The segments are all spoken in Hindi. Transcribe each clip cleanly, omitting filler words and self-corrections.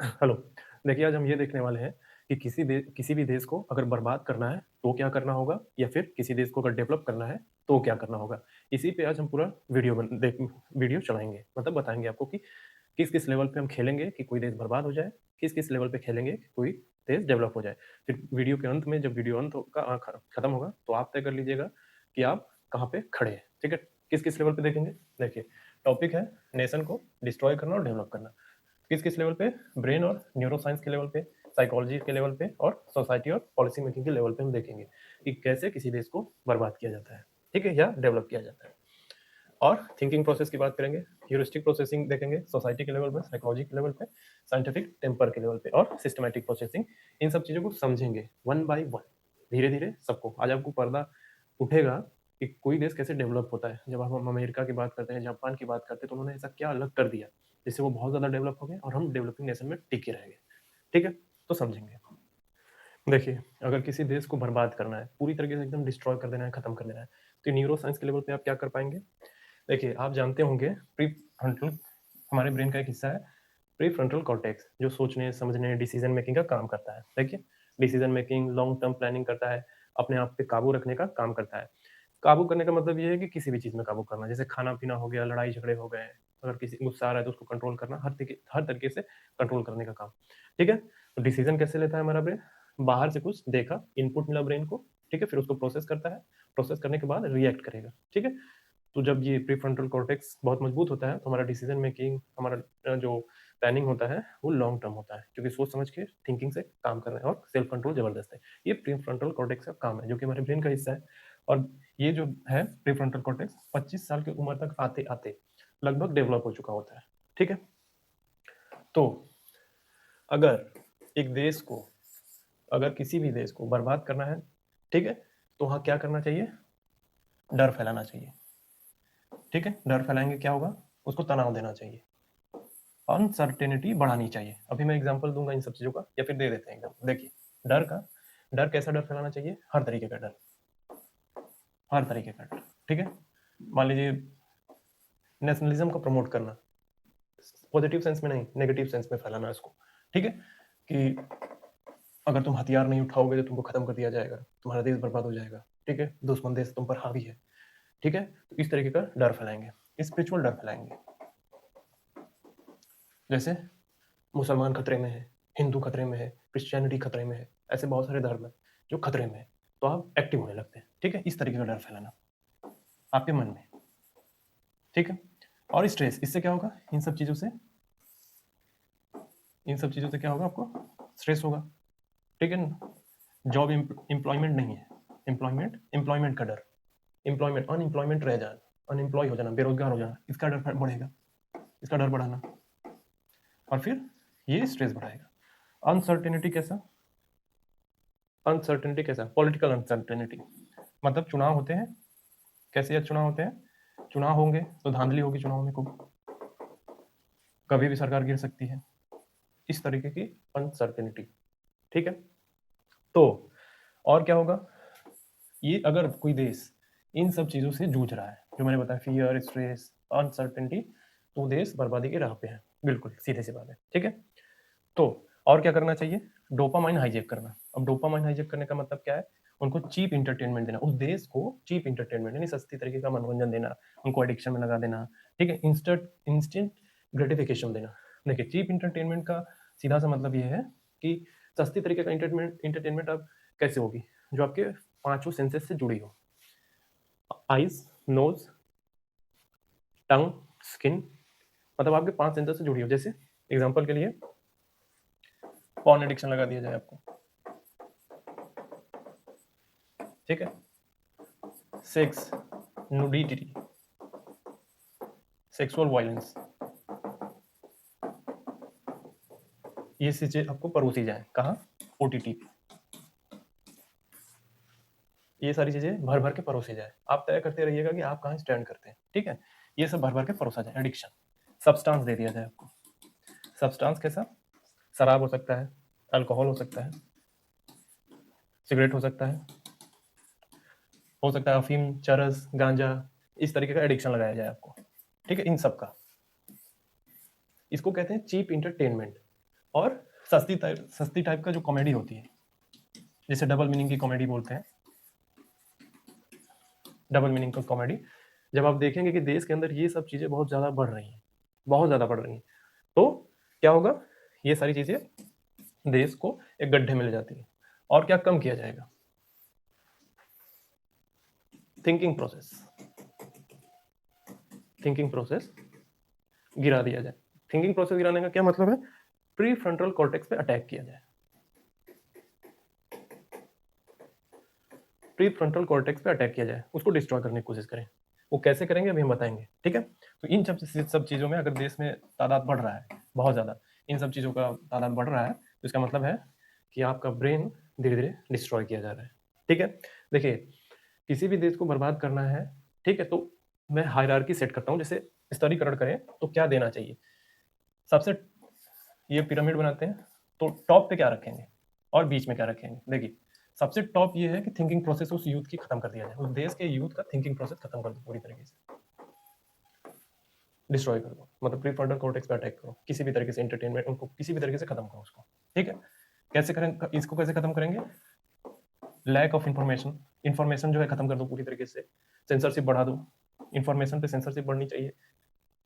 हेलो। देखिए, आज हम ये देखने वाले हैं कि किसी भी देश को अगर बर्बाद करना है, तो क्या करना होगा? या फिर किसी देश को अगर डेवलप करना है, तो क्या करना होगा? इसी पे आज हम पूरा वीडियो चलाएँगे। मतलब बताएँगे आपको कि किस-किस लेवल पे हम खेलेंगे कि कोई देश बर्बाद हो जाए, किस-किस लेवल पे खेलेंगे कि कोई देश डेवलप हो जाए। फिर वीडियो के अंत में जब वीडियो अंत होगा खत्म होगा, तो आप तय कर लीजिएगा कि आप कहाँ पे खड़े हैं, ठीक है? किस-किस लेवल पे देखेंगे? देखिए, टॉपिक है नेशन को डिस्ट्रॉय करना और डेवलप करना। किस-किस लेवल पे? ब्रेन और न्यूरो साइंस के लेवल पे, साइकोलॉजी के लेवल पे और सोसाइटी और पॉलिसी मेकिंग के लेवल पे हम देखेंगे कि कैसे किसी देश को बर्बाद किया जाता है, ठीक है? या डेवलप किया जाता है। और थिंकिंग प्रोसेस की बात करेंगे, ह्यूरिस्टिक प्रोसेसिंग देखेंगे सोसाइटी के लेवल पे, साइकोलॉजी के लेवल पे, साइंटिफिक टेम्पर के लेवल पे और सिस्टमैटिक प्रोसेसिंग। इन सब चीज़ों को समझेंगे वन बाय वन, धीरे-धीरे सबको। आज आपको पर्दा उठेगा कि कोई देश कैसे डेवलप होता है। जब हम अमेरिका की बात करते हैं, जापान की बात करते हैं, तो उन्होंने ऐसा क्या अलग कर दिया, जिससे वो बहुत ज़्यादा डेवलप हो गए और हम डेवलपिंग नेशन में टिके रह गए। ठीक है? तो समझेंगे। देखिए, अगर किसी देश को बर्बाद करना है, पूरी तरीके से एकदम डिस्ट्रॉय कर देना है, खत्म कर देना है, तो न्यूरो साइंस के लेवल पे आप क्या कर पाएँगे? देखिए, आप जानते होंगे प्रीफ्रंटल हमारे ब्रेन का एक हिस्सा है, प्रीफ्रंटल कॉर्टेक्स, जो सोचने, समझने, डिसीजन मेकिंग का काम करता है। देखिए, decision making, long term planning करता है, अपने आप पे काबू रखने का काम करता है। काबू करने का मतलब ये है कि किसी भी चीज़ में काबू करना, जैसे खाना-पीना हो गया, लड़ाई-झगड़े हो गए, अगर किसी गुस्सा आ रहा है तो उसको कंट्रोल करना, हर तरीके से कंट्रोल करने का काम। ठीक है? तो डिसीजन कैसे लेता है हमारा ब्रेन? बाहर से कुछ देखा, इनपुट मिला ब्रेन को, ठीक है? फिर उसको प्रोसेस करता है, प्रोसेस करने के बाद रिएक्ट करेगा। ठीक है? तो जब ये प्रीफ्रंटल कॉर्टेक्स बहुत मजबूत होता है, तो हमारा डिसीजन मेकिंग, हमारा जो प्लानिंग होता है, वो लॉन्ग टर्म होता है, क्योंकि सोच समझ के थिंकिंग से काम कर रहे हैं और सेल्फ कंट्रोल जबरदस्त है। ये प्रीफ्रंटल कॉर्टेक्स का काम है, जो कि हमारे ब्रेन का हिस्सा है। और ये जो है प्रीफ्रंटल कॉर्टेक्स 25 साल की उम्र तक आते-आते लगभग डेवलप हो चुका होता है। ठीक है? तो अगर एक देश को अगर किसी भी देश को बर्बाद करना है, ठीक है? तो वहाँ क्या करना चाहिए? डर फैलाना चाहिए। ठीक है? डर फैलाएँगे क्या होगा? उसको तनाव देना चाहिए। अनसर्टेनिटी बढ़ानी चाहिए। अभी मैं एग्जांपल दूँगा इन सब चीज़ों का, या फिर दे देते हैं एग्जांपल। देखिए, डर कैसा डर फैलाना चाहिए? हर तरीके का डर, हर तरीके का डर, ठीक है? मान लीजिए नेशनलिज़्म को प्रमोट करना, पॉजिटिव सेंस में नहीं, नेगेटिव सेंस में फैलाना इसको, ठीक है? कि अगर तुम हथियार नहीं उठाओगे तो तुमको खत्म कर दिया जाएगा, तुम्हारा देश बर्बाद हो जाएगा, ठीक है? दुश्मन देश तुम पर हावी है, ठीक है? तो इस तरीके का डर फैलाएँगे, स्पिरिचुअल डर फैलाएँगे। जैसे मुसलमान खतरे में है, हिंदू खतरे में है, क्रिश्चियनिटी खतरे में है, ऐसे बहुत सारे धर्म हैं जो खतरे में है, तो आप एक्टिव होने लगते हैं, ठीक है? इस तरीके का डर फैलाना आपके मन में, ठीक है? और स्ट्रेस, इससे क्या होगा? इन सब चीज़ों से क्या होगा आपको? स्ट्रेस होगा, ठीक है ना? जॉब एम्प्लॉयमेंट नहीं है, एम्प्लॉयमेंट का डर, अनएम्प्लॉयमेंट रह जाना, अनएम्प्लॉय हो जाना, बेरोज़गार हो जाना, इसका डर बढ़ेगा, इसका डर बढ़ाना, और फिर ये स्ट्रेस बढ़ाएगा। अनसर्टेनिटी कैसा? अनसर्टेनिटी कैसा? पॉलिटिकल अनसर्टेनिटी, मतलब चुनाव होते हैं, कैसे चुनाव होते हैं? चुनाव होंगे तो धांधली होगी चुनाव में खूब, कभी भी सरकार गिर सकती है, इस तरीके की अनसर्टेनिटी, ठीक है? तो और क्या होगा? ये अगर कोई देश इन सब चीज़ों से जूझ रहा है, जो मैंने बताया, फियर, स्ट्रेस, अनसर्टेनिटी, तो देश बर्बादी की राह पे है, बिल्कुल सीधे-सी बात है, ठीक है? तो और क्या करना चाहिए? डोपामाइन हाईजैक करना। अब डोपामाइन हाईजैक करने का मतलब क्या है? उनको चीप एंटरटेनमेंट देना, उस देश को चीप एंटरटेनमेंट यानी सस्ती तरीके का मनोरंजन देना, उनको एडिक्शन में लगा देना, ठीक है? इंस्टेंट ग्रेटिफिकेशन देना। देखिए, चीप एंटरटेनमेंट का सीधा सा मतलब ये है कि सस्ती तरीके का एंटरटेनमेंट अब कैसे होगी? जो आपके पाँचों सेंसेस से जुड़ी हो। आइज़, नोज़, टंग, स्किन, मतलब आपके 5 सेंसेस से जुड़ी हो। जैसे एग्ज़ाम्पल के लिए पॉर्न एडिक्शन लगा दिया जाए आपको, ठीक है? सेक्स, नुडिटी, सेक्सुअल वायलेंस, ये चीज़ें आपको परोसी जाएँ। कहाँ? ओटीटी पे। ये सारी चीज़ें भर-भर के परोसी जाएँ। आप तय करते रहिएगा कि आप कहाँ स्टैंड करते हैं, ठीक है? ये सब भर-भर के परोसा जाए। एडिक्शन, सब्सटेंस दे दिया जाए आपको। सब्सटेंस कैसा? शराब हो सकता है, अल्कोहल हो सकता है, सिगरेट हो सकता है अफ़ीम, चरस, गांजा, इस तरीके का एडिक्शन लगाया जाए आपको, ठीक है? इन सब का। इसको कहते हैं चीप एंटरटेनमेंट। और सस्ती टाइप का जो कॉमेडी होती है, जिसे डबल मीनिंग की कॉमेडी बोलते हैं, डबल मीनिंग का कॉमेडी, जब आप देखेंगे कि देश के अंदर ये सब चीज़ें बहुत ज़्यादा बढ़ रही हैं, बहुत ज़्यादा बढ़ रही हैं, तो क्या होगा, ये सारी चीज़ें देश को एक गड्ढे में ले जाती है। और क्या कम किया जाएगा, थिंकिंग प्रोसेस गिरा दिया जाए। थिंकिंग प्रोसेस गिराने का क्या मतलब है, प्री फ्रंटल कॉर्टेक्स पे अटैक किया जाए, प्री फ्रंटल कॉर्टेक्स पे अटैक किया जाए, उसको डिस्ट्रॉय करने की कोशिश करें। वो कैसे करेंगे अभी हम बताएंगे, ठीक है। तो इन सब चीज़ों में अगर देश में तादाद बढ़ रहा है बहुत ज़्यादा, इन सब चीज़ों का तादाद बढ़ रहा है, तो इसका मतलब है कि आपका ब्रेन धीरे धीरे डिस्ट्रॉय किया जा रहा है, ठीक है। देखिए, किसी भी देश को बर्बाद करना है, ठीक है, तो मैं हायरार्की सेट करता हूँ, जैसे स्तरीकरण करें तो क्या देना चाहिए। सबसे, ये पिरामिड बनाते हैं, तो टॉप पे क्या रखेंगे और बीच में क्या रखेंगे। देखिए, सबसे टॉप ये है कि थिंकिंग प्रोसेस उस यूथ की खत्म कर दिया जाए, उस देश के यूथ का थिंकिंग प्रोसेस खत्म कर दो, पूरी तरीके से डिस्ट्रॉय कर दो, मतलब प्री फ्रंटल कॉर्टेक्स पे अटैक करो, किसी भी तरीके से एंटरटेनमेंट उनको किसी भी तरीके से खत्म करो उसको, ठीक है। कैसे करें इसको, कैसे खत्म करेंगे, लैक ऑफ इंफॉर्मेशन जो है खत्म कर दो पूरी तरीके से, सेंसरशिप बढ़ा दो, इंफॉर्मेशन पे सेंसरशिप बढ़नी चाहिए,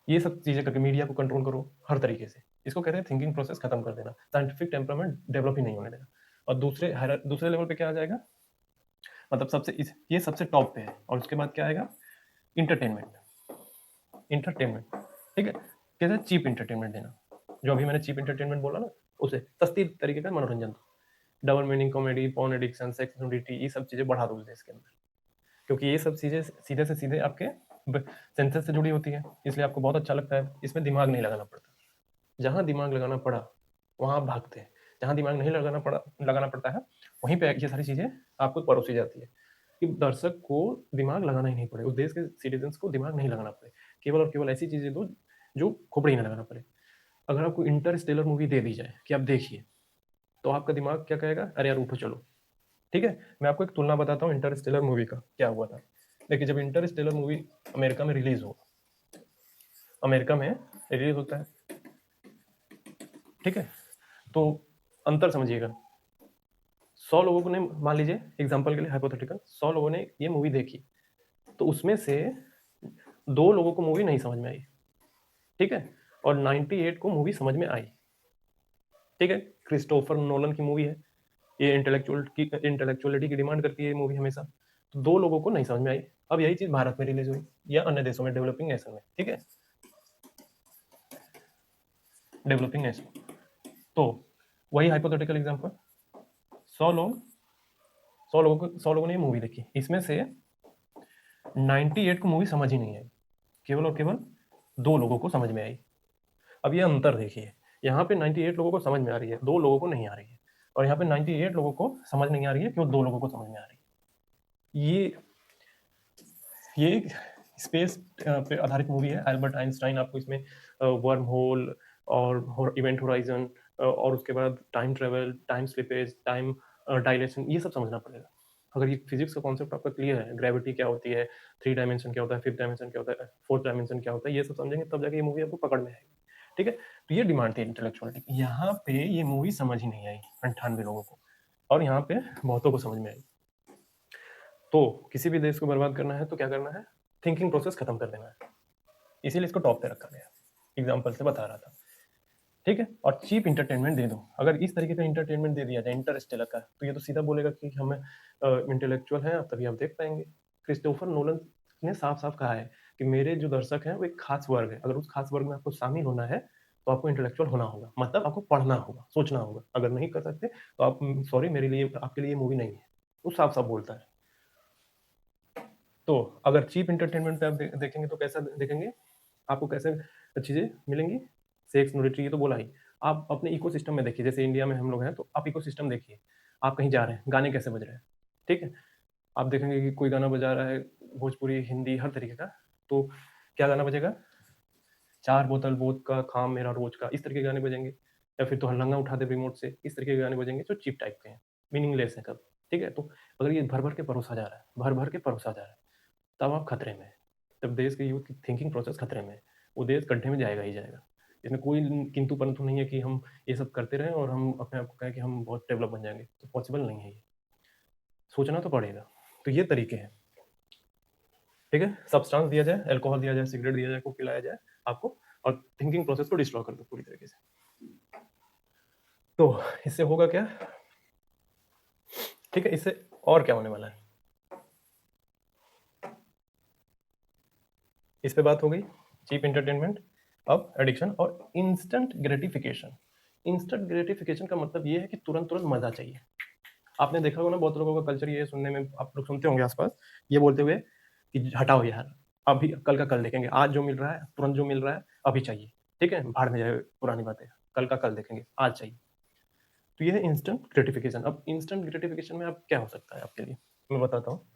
ये सब चीजें करके मीडिया को कंट्रोल करो हर तरीके से। इसको कहते हैं थिंकिंग प्रोसेस खत्म कर देना, साइंटिफिक टेम्परामेंट डेवलप ही नहीं होने देना। और दूसरे लेवल पे क्या आ जाएगा, मतलब ये सबसे टॉप पे है, और उसके बाद क्या आएगा, इंटरटेनमेंट, ठीक है। कहते हैं चीप इंटरटेनमेंट देना, जो अभी मैंने चीप इंटरटेनमेंट बोला ना, उसे सस्ती तरीके का मनोरंजन दो, double meaning comedy, porn addiction, sex nudity, ये सब चीजें बढ़ा दो उस देश के अंदर, क्योंकि ये सब चीजें सीधे से सीधे आपके सेंसर से जुड़ी होती है, इसलिए आपको बहुत अच्छा लगता है, इसमें दिमाग नहीं लगाना पड़ता। जहां दिमाग लगाना पड़ा वहां आप भागते हैं, जहां दिमाग नहीं लगाना पड़ता है वहीं पे ये सारी चीजें आपको परोसी जाती है, कि दर्शक को दिमाग लगाना ही नहीं पड़े, उस देश के सिटीजन्स को दिमाग नहीं लगाना पड़े, केवल और केवल ऐसी चीजें दो जो खोपड़ी नहीं लगाना पड़े। अगर आपको इंटरस्टेलर मूवी दे दी जाए कि आप देखिए, तो आपका दिमाग क्या कहेगा, अरे यार उठो चलो, ठीक है। मैं आपको एक तुलना बताता हूँ इंटरस्टेलर मूवी का क्या हुआ था। देखिए, जब इंटरस्टेलर मूवी अमेरिका में रिलीज हो, अमेरिका में रिलीज होता है, ठीक है, तो अंतर समझिएगा। 100 लोगों को ने, मान लीजिए एग्जांपल के लिए हाइपोथेटिकल, 100 लोगों ने ये मूवी देखी, तो उसमें से 2 लोगों को मूवी नहीं समझ में आई, ठीक है, और 98 को मूवी समझ में आई, ठीक है। क्रिस्टोफर नोलन की मूवी है, ये इंटेलेक्चुअलिटी की डिमांड करती है ये मूवी हमेशा, तो 2 लोगों को नहीं समझ में आई। अब यही चीज भारत में रिलीज हुई या अन्य देशों में, डेवलपिंग नेशन में, ठीक है, डेवलपिंग नेशन, तो वही हाइपोथेटिकल एग्जांपल, 100 लोग 100 लोगों ने ये मूवी देखी, इसमें से 98 को मूवी समझ ही नहीं आई, केवल और केवल 2 लोगों को समझ में आई। अब ये अंतर देखिए, यहाँ पे 98 लोगों को समझ में आ रही है, 2 लोगों को नहीं आ रही है, और यहाँ पे 98 लोगों को समझ नहीं आ रही है, केवल 2 लोगों को समझ में आ रही है। ये स्पेस पे आधारित मूवी है, एल्बर्ट आइंस्टाइन आपको इसमें वर्म होल और इवेंट होराइजन और उसके बाद time travel, time slippage, time dilation, ये सब समझना पड़ेगा। अगर ये फिजिक्स का कॉन्सेप्ट आपका क्लियर है, ग्रेविटी क्या होती है, 3 डायमेंशन क्या होता है, 5th डायमेंशन क्या होता है, 4th डायमेंशन क्या होता है, ये सब समझेंगे तब जाके ये मूवी आपको पकड़ में आएगी, ठीक है। तो ये डिमांड थी इंटेलेक्चुअलिटी, यहाँ पे ये मूवी समझ ही नहीं आई 98 लोगों को, और यहाँ पे बहुतों को समझ में आई। तो किसी भी देश को बर्बाद करना है तो क्या करना है, थिंकिंग प्रोसेस खत्म कर देना है, इसीलिए इसको टॉप पे रखा गया, एग्जाम्पल से बता रहा था, ठीक है। और चीप इंटरटेनमेंट दे दो, अगर इस तरीके का इंटरटेनमेंट दे दिया जाए इंटरस्टेलर का, तो ये तो सीधा बोलेगा कि हमें इंटेलेक्चुअल हैं, तभी आप देख पाएंगे। क्रिस्टोफर नोलन ने साफ साफ कहा है कि मेरे जो दर्शक हैं वो एक खास वर्ग है, अगर उस खास वर्ग में आपको शामिल होना है तो आपको इंटेलेक्चुअल होना होगा, मतलब आपको पढ़ना होगा, सोचना होगा, अगर नहीं कर सकते तो आप सॉरी, मेरे लिए आपके लिए मूवी नहीं है, वो साफ साफ बोलता है। तो अगर चीप इंटरटेनमेंट पे आप देखेंगे तो कैसा देखेंगे, आपको कैसे चीजें मिलेंगी, सेक्स न्यूडिटी, ये तो बोला ही। आप अपने इकोसिस्टम में देखिए, जैसे इंडिया में हम लोग हैं, तो आप इकोसिस्टम देखिए, आप कहीं जा रहे हैं, गाने कैसे बज रहे हैं, ठीक है। आप देखेंगे कि कोई गाना बजा रहा है, भोजपुरी, हिंदी, हर तरीके का, तो क्या गाना बजेगा, 4 बोतल वोद का खाम मेरा रोज का, इस तरीके के गाने बजेंगे, या फिर तो हल्लंगा उठा दे रिमोट से, इस तरीके के गाने बजेंगे जो चीप टाइप के हैं, मीनिंगलेस है कब, ठीक है। तो अगर ये भर भर के परोसा जा रहा है, भर भर के परोसा जा रहा है, तब आप खतरे में हैं, तब देश के यूथ की थिंकिंग प्रोसेस खतरे में है, वो देश गड्ढे में जाएगा ही जाएगा। इसमें कोई किंतु परंतु नहीं है कि हम ये सब करते रहें और हम अपने आप को कहें कि हम बहुत डेवलप बन जाएंगे, तो पॉसिबल नहीं है ये, सोचना तो पड़ेगा। तो ये तरीके हैं, ठीक है। सब्सटेंस दिया जाए, अल्कोहल दिया जाए, सिगरेट दिया जाए, को पिलाया जाए आपको, और थिंकिंग प्रोसेस को डिस्ट्रॉय कर दो पूरी तरीके से। तो इससे होगा क्या, ठीक है, इससे और क्या होने वाला है, इस पे बात हो गई, चीप एंटरटेनमेंट। अब एडिक्शन और इंस्टेंट ग्रेटिफिकेशन। इंस्टेंट ग्रेटिफिकेशन का मतलब ये है कि तुरंत तुरंत मजा चाहिए। आपने देखा होगा ना, बहुत लोगों का कल्चर ये सुनने में, आप लोग सुनते होंगे आसपास ये बोलते हुए कि हटाओ यार, अभी कल का कल देखेंगे, आज जो मिल रहा है, तुरंत जो मिल रहा है अभी चाहिए, ठीक है, भाड़ में जाए पुरानी बातें, कल का कल देखेंगे, आज चाहिए। तो ये है इंस्टेंट ग्रेटिफिकेशन। अब इंस्टेंट ग्रेटिफिकेशन में अब क्या हो सकता है आपके लिए, मैं बताता हूँ।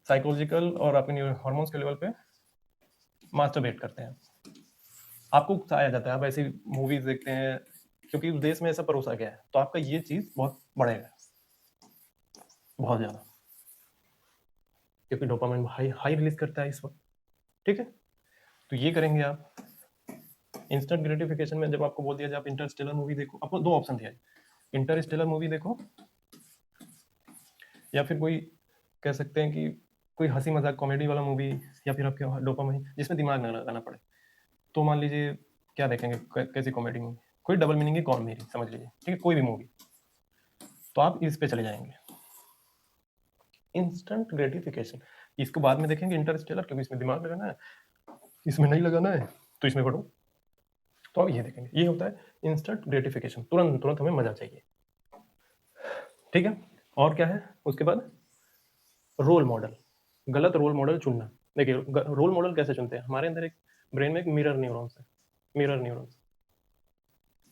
साइकोलॉजिकल और अपने हार्मोन्स के लेवल पे मास्टरबेट करते हैं, आपको उकसाया जाता है, आप ऐसी मूवीज देखते हैं क्योंकि उस देश में ऐसा परोसा गया है, तो आपका ये चीज बहुत बढ़ेगा, बहुत ज्यादा, क्योंकि डोपामाइन हाई हाई रिलीज करता है इस वक्त, ठीक है। तो ये करेंगे आप। इंस्टेंट ग्रेटिफिकेशन में जब आपको बोल दिया जाए आप इंटरस्टेलर मूवी देखो, आपको दो ऑप्शन दिया है, इंटरस्टेलर मूवी देखो या फिर कोई कह सकते हैं कि कोई हंसी मजाक कॉमेडी वाला मूवी, या फिर आपके डोपामाइन जिसमें दिमाग ना लगाना पड़े। तो मान लीजिए क्या देखेंगे, कैसी कॉमेडी मूवी, कोई डबल मीनिंग की कॉमेडी समझ लीजिए, ठीक है, कोई भी मूवी, तो आप इस पे चले जाएंगे, इंस्टेंट ग्रेटिफिकेशन। इसको बाद में देखेंगे इंटरस्टेलर, क्योंकि इसमें दिमाग लगाना है, इसमें नहीं लगाना है, तो इसमें पढ़ो, तो अब ये देखेंगे। ये होता है इंस्टेंट ग्रेटिफिकेशन, तुरंत तुरंत हमें मजा चाहिए, ठीक है। और क्या है उसके बाद, रोल मॉडल। गलत रोल मॉडल चुनना। देखिए रोल मॉडल कैसे चुनते हैं, हमारे अंदर एक ब्रेन में एक मिरर न्यूरॉन्स है, मिरर न्यूरॉन्स।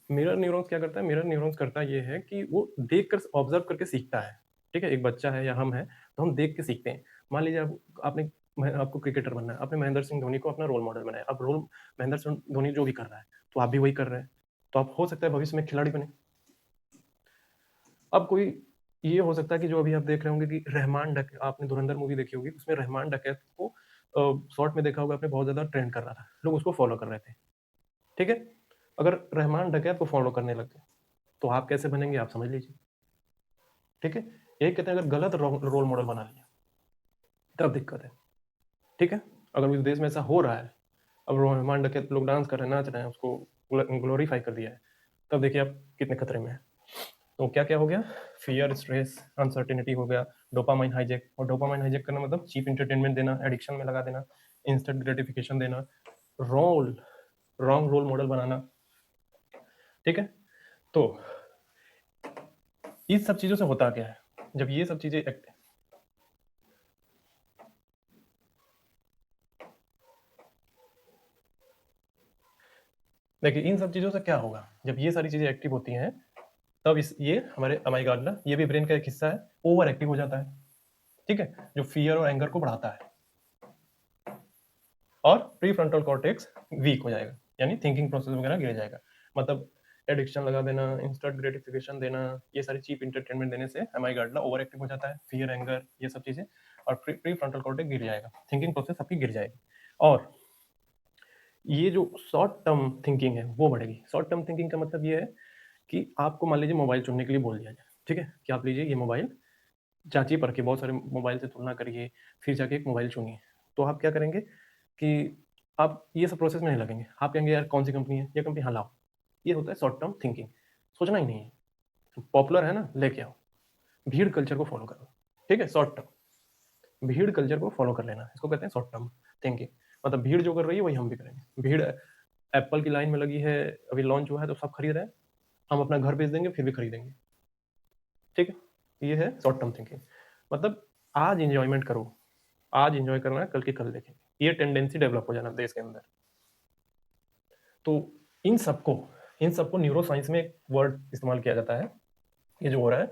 मिरर न्यूरॉन्स क्या करता है, मिरर न्यूरॉन्स करता ये है कि वो देख कर ऑब्जर्व करके सीखता है, ठीक है। एक बच्चा है या हम है, तो हम देख के सीखते हैं। मान लीजिए आपने आपको क्रिकेटर बनना है, आपने महेंद्र सिंह धोनी को अपना रोल मॉडल बनाया, अब रोल महेंद्र सिंह धोनी जो भी कर रहा है तो आप भी वही कर रहे हैं, तो आप हो सकता है भविष्य में खिलाड़ी बने। अब कोई ये हो सकता है कि जो अभी आप देख रहे होंगे कि रहमान डकैत, आपने धुरंधर मूवी देखी होगी, उसमें रहमान डकैत को शॉर्ट में देखा होगा आपने, बहुत ज्यादा ट्रेंड कर रहा था, लोग उसको फॉलो कर रहे थे, ठीक है। अगर रहमान डकैत को फॉलो करने लग गए तो आप कैसे बनेंगे, आप समझ लीजिए, ठीक है। यही कहते हैं अगर गलत रोल मॉडल बना लिया तब दिक्कत है, ठीक है। अगर उस देश में ऐसा हो रहा है, अब रहमान डकैत लोग डांस कर रहे हैं, नाच रहे हैं, उसको ग्लोरीफाई कर दिया है, तब देखिए आप कितने खतरे में है। तो क्या क्या हो गया, फियर, स्ट्रेस, अनसर्टेनिटी हो गया, डोपामाइन हाईजैक। और डोपामाइन हाईजैक करना मतलब चीप इंटरटेनमेंट देना, एडिक्शन में लगा देना, इंस्टेंट ग्रेटिफिकेशन देना, रॉन्ग रोल मॉडल बनाना, ठीक है। तो इस सब चीजों से होता क्या है, जब ये सब चीजें देखिए इन सब चीजों से क्या होगा, जब ये सारी चीजें एक्टिव होती हैं तब ये हमारे अमाइगाडला, ये भी ब्रेन का एक हिस्सा है, ओवर एक्टिव हो जाता है, ठीक है, जो फियर और एंगर को बढ़ाता है, और प्री फ्रंटल कॉर्टेक्स वीक हो जाएगा, यानी थिंकिंग प्रोसेस वगैरह गिर जाएगा। मतलब एडिक्शन लगा देना, इंस्टेंट ग्रेटिफिकेशन देना, ये सारी चीप इंटरटेनमेंट देने से अमाइगाडला ओवर एक्टिव हो जाता है, फियर, एंगर, ये सब चीजें, और प्री फ्रंटल कॉर्टेक्स गिर जाएगा, थिंकिंग प्रोसेस आपकी गिर जाएगी, और ये जो शॉर्ट टर्म थिंकिंग है वो बढ़ेगी। शॉर्ट टर्म थिंकिंग का मतलब ये है कि आपको मान लीजिए मोबाइल चुनने के लिए बोल दिया जाए, ठीक है, कि आप लीजिए ये मोबाइल, जांचिए परखिए, बहुत सारे मोबाइल से तुलना करिए, फिर जाके एक मोबाइल चुनिए। तो आप क्या करेंगे कि आप ये सब प्रोसेस में नहीं लगेंगे, आप कहेंगे यार कौन सी कंपनी है, ये कंपनी, हाँ लाओ। ये होता है शॉर्ट टर्म थिंकिंग, सोचना ही नहीं है, पॉपुलर है ना लेके आओ, भीड़ कल्चर को फॉलो करो, ठीक है। शॉर्ट टर्म भीड़ कल्चर को फॉलो कर लेना, इसको कहते हैं शॉर्ट टर्म थिंकिंग। मतलब भीड़ जो कर रही है वही हम भी करेंगे। भीड़ एप्पल की लाइन में लगी है, अभी लॉन्च हुआ है तो सब खरीद रहे हैं, हम अपना घर बेच देंगे फिर भी खरीदेंगे, ठीक है। ये है शॉर्ट टर्म थिंकिंग। मतलब आज इंजॉयमेंट करो, आज इंजॉय करना है, कल की कल देखेंगे, ये टेंडेंसी डेवलप हो जाना देश के अंदर। तो इन सबको न्यूरो साइंस में एक वर्ड इस्तेमाल किया जाता है, ये जो हो रहा है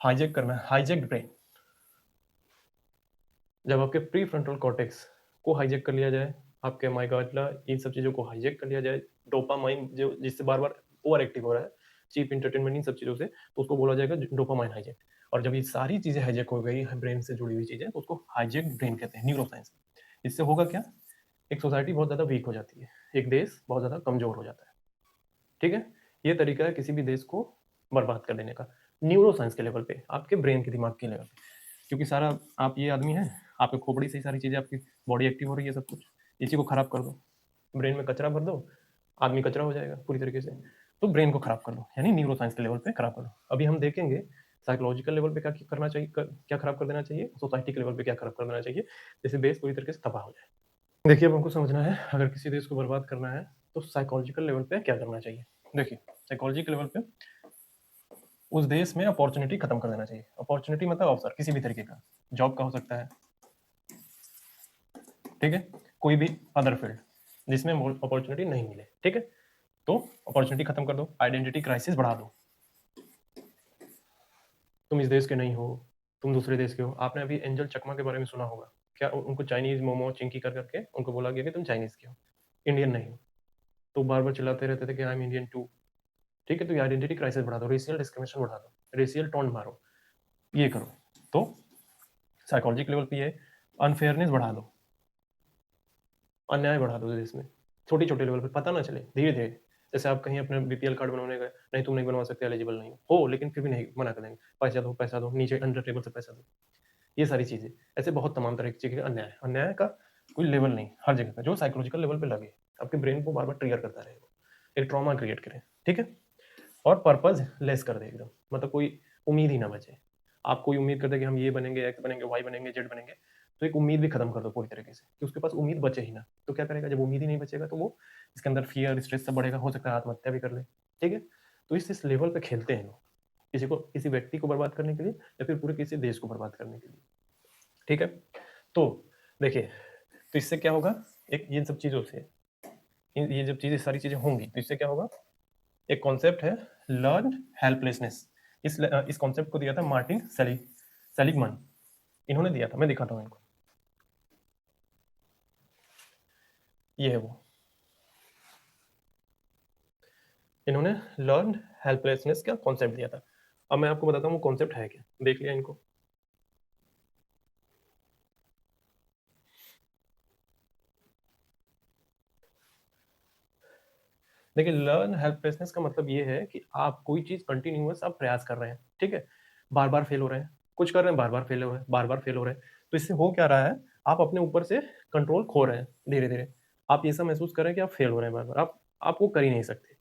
हाईजेक करना है, हाईजेक्ड ब्रेन। जब आपके प्री फ्रंटल कॉर्टेक्स को हाईजेक कर लिया जाए, आपके अमाइगडाला, इन सब चीजों को हाईजेक कर लिया जाए, डोपामाइन जो जिससे बार बार ओवर एक्टिव हो रहा है, चीप इंटरटेनमेंट, इन सब चीजों से, तो उसको बोला जाएगा डोपामाइन हाईजेक। और जब ये सारी चीजें हाईजेक हो गई ब्रेन से जुड़ी हुई चीजें, तो उसको हाईजेक ब्रेन कहते हैं न्यूरो साइंस में। इससे होगा क्या, एक सोसाइटी बहुत ज़्यादा वीक हो जाती है, एक देश बहुत ज़्यादा कमज़ोर हो जाता है, ठीक है? ये तरीका है किसी भी देश को बर्बाद कर देने का, न्यूरो साइंस के लेवल पे, आपके ब्रेन के दिमाग के लेवल पे। क्योंकि सारा आप ये आदमी हैं, आपके खोपड़ी से ही सारी चीज़ें आपकी बॉडी एक्टिव हो रही है सब कुछ, इसी को खराब कर दो, ब्रेन में कचरा भर दो, आदमी कचरा हो जाएगा पूरी तरीके से। तो ब्रेन को खराब कर दो, यानी न्यूरो साइंस के लेवल पे खराब कर दो। अभी हम देखेंगे साइकोलॉजिकल लेवल पे क्या करना चाहिए, क्या खराब कर देना चाहिए, सोसाइटी के लेवल पे क्या खराब कर देना चाहिए, जैसे देश पूरी तरीके से तबाह हो जाए। देखिए, अब हमको समझना है अगर किसी देश को बर्बाद करना है तो साइकोलॉजिकल लेवल पे क्या करना चाहिए। देखिए, साइकोलॉजी के लेवल पे उस देश में अपॉर्चुनिटी खत्म कर देना चाहिए। अपॉर्चुनिटी मतलब अवसर किसी भी तरीके का, जॉब का हो सकता है, ठीक है, कोई भी अदर फील्ड जिसमें अपॉर्चुनिटी नहीं मिले, ठीक है, तो अपॉर्चुनिटी खत्म कर दो। आइडेंटिटी क्राइसिस बढ़ा दो, तुम इस देश के नहीं हो, तुम दूसरे देश के हो। आपने अभी एंजल चकमा के बारे में सुना होगा, क्या उनको चाइनीज मोमो चिंकी कर करके उनको बोला गया कि तुम चाइनीज के हो, इंडियन नहीं हो, तो बार बार चिल्लाते रहते थे कि आई एम इंडियन टू, ठीक है। तो ये आइडेंटिटी क्राइसिस बढ़ा दो, रेशियल डिस्क्रिमिनेशन बढ़ा दो, रेशियल टोन मारो, ये करो। तो साइकोलॉजिक लेवल पे ये अनफेयरनेस बढ़ा दो, अन्याय बढ़ा दो देश में, छोटी छोटे लेवल पे, पता ना चले, धीरे धीरे। जैसे आप कहीं अपने बीपीएल कार्ड बनवाने गए, नहीं तुम नहीं बनवा सकते, एलिजिबल नहीं हो, लेकिन फिर भी नहीं मना कर देंगे, पैसा दो, नीचे अंडर टेबल से पैसा दो, ये सारी चीजें। ऐसे बहुत तमाम तरह की चीजें, अन्याय, अन्याय का कोई लेवल नहीं, हर जगह का जो साइकोलॉजिकल लेवल पे लगे, आपके ब्रेन को बार बार ट्रिगर करता रहेगा, एक ट्रॉमा क्रिएट करे, ठीक है। और पर्पज लेस कर दे एकदम, मतलब कोई उम्मीद ही ना बचे। आप कोई उम्मीद करते कि हम ये बनेंगे, एक्स बनेंगे, वाई बनेंगे, जेड बनेंगे, तो एक उम्मीद भी खत्म कर दो पूरी तरीके से, कि उसके पास उम्मीद बचे ही ना। तो क्या करेगा, जब उम्मीद ही नहीं बचेगा तो वो इसके अंदर फियर स्ट्रेस सब बढ़ेगा, हो सकता है आत्महत्या भी कर ले, ठीक है। तो इस लेवल पे खेलते हैं लोग, किसी को, किसी व्यक्ति को बर्बाद करने के लिए या फिर पूरे किसी देश को बर्बाद करने के लिए, ठीक है। तो देखिए, तो इससे क्या होगा, एक ये सब चीजों से, ये जब चीजें सारी चीजें होंगी तो इससे क्या होगा, एक कॉन्सेप्ट है लर्न हेल्पलेसनेस। इस कॉन्सेप्ट को दिया था मार्टिन सेलिगमन, इन्होंने दिया था, मैं दिखाता हूँ इनको, ये है वो, इन्होंने लर्न हेल्पलेसनेस का कॉन्सेप्ट दिया था। अब मैं आपको बताता हूँ वो कॉन्सेप्ट है क्या, देख लिया इनको। देखिए, लर्न हेल्पलेसनेस का मतलब ये है कि आप कोई चीज कंटिन्यूअस आप प्रयास कर रहे हैं, ठीक है, बार बार फेल हो रहे हैं, कुछ कर रहे हैं, बार बार फेल हो रहे हैं, बार बार फेल हो रहे हैं, तो इससे हो क्या रहा है, आप अपने ऊपर से कंट्रोल खो रहे हैं धीरे धीरे। आप ऐसा महसूस कर रहे हैं कि आप फेल हो रहे हैं बार बार, आप वो कर ही नहीं सकते,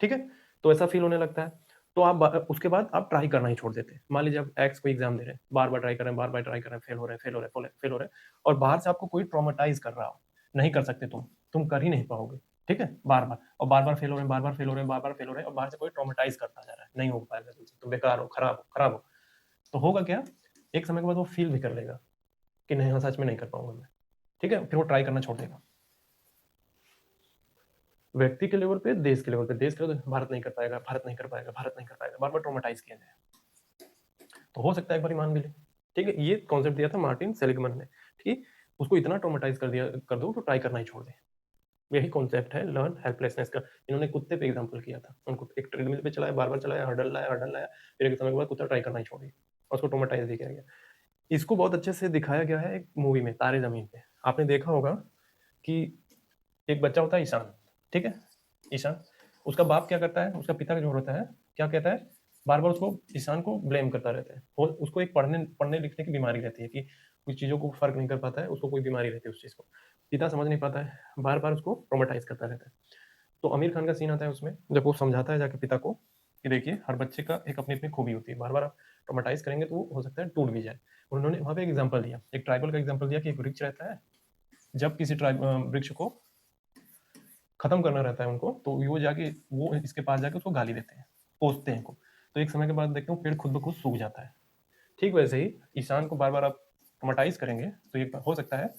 ठीक है। तो ऐसा फील होने लगता है, तो आप उसके बाद आप ट्राई करना ही छोड़ देते हैं। मान लीजिए आप एक्स को एग्जाम दे रहे हैं, बार बार ट्राई कर रहे हैं, बार बार ट्राई कर रहे हैं, फेल हो रहे हैं, फेल हो रहे हैं, फेल हो रहे हैं, और बाहर से आपको कोई ट्रॉमेटाइज कर रहा हो, नहीं कर सकते तुम कर ही नहीं पाओगे, ठीक है, बार बार, और बार बार फेल हो रहे हैं, बार बार फेल हो रहे हैं, बार बार फेल हो रहे हैं, और बाहर से कोई ट्रॉमेटाइज करता जा रहा है, नहीं हो पाएगा तुमसे, तुम बेकार हो, खराब हो, खराब हो। तो होगा क्या, एक समय के बाद वो फील भी कर लेगा कि नहीं, हाँ सच में नहीं कर पाऊंगा मैं, ठीक है, फिर वो ट्राई करना छोड़ देगा। व्यक्ति के लेवल पे, देश के लेवल पे, देश के लेवल पे भारत नहीं कर पाएगा, भारत नहीं कर पाएगा, भारत नहीं कर पाएगा, बार बार ट्रोमेटाइज किया जाए, तो हो सकता है एक बार मान भी ले, ठीक है। ये कॉन्सेप्ट दिया था मार्टिन सेलिगमन ने, ठीक, उसको इतना ट्रोमेटाइज कर दो तो ट्राई करना ही छोड़ दे। यही कॉन्सेप्ट है लर्न हेल्पलेसनेस का। इन्होंने कुत्ते पे एग्जांपल किया था, उनको एक ट्रेडमिल पे चलाया, बार बार चलाया, हर्डल लाया, फिर एक समय के बाद कुत्ता ट्राई करना ही छोड़ दिया, और उसको ट्रोमेटाइज भी किया गया। इसको बहुत अच्छे से दिखाया गया है एक मूवी में, तारे जमीन पे। आपने देखा होगा कि एक बच्चा होता है ईशान, ठीक है, ईशान, उसका बाप क्या करता है, उसका पिता जो होता है, क्या कहता है, बार बार उसको, ईशान को ब्लेम करता रहता है, और उसको एक पढ़ने पढ़ने लिखने की बीमारी रहती है, कि कुछ चीज़ों को फर्क नहीं कर पाता है, उसको कोई बीमारी रहती है उस चीज़ को, पिता समझ नहीं पाता है, बार बार उसको ट्रोमेटाइज करता रहता है। तो आमिर खान का सीन आता है उसमें, जब वो समझाता है जाके पिता को कि देखिए, हर बच्चे का एक अपनी अपनी खूबी होती है, बार बार आप ट्रोमेटाइज करेंगे तो वो हो सकता है टूट भी जाए। उन्होंने वहाँ पे एक एग्जाम्पल दिया, एक ट्राइबल का एग्जाम्पल दिया कि एक वृक्ष रहता है, जब किसी ट्राइब वृक्ष को खत्म करना रहता है उनको, तो वो जाके, वो इसके पास जाके उसको गाली देते हैं, कोसते हैं इनको, तो एक समय के बाद देखते हो पेड़ खुद ब खुद सूख जाता है। ठीक वैसे ही ईशान को बार बार आप ट्रोमेटाइज करेंगे तो ये हो सकता है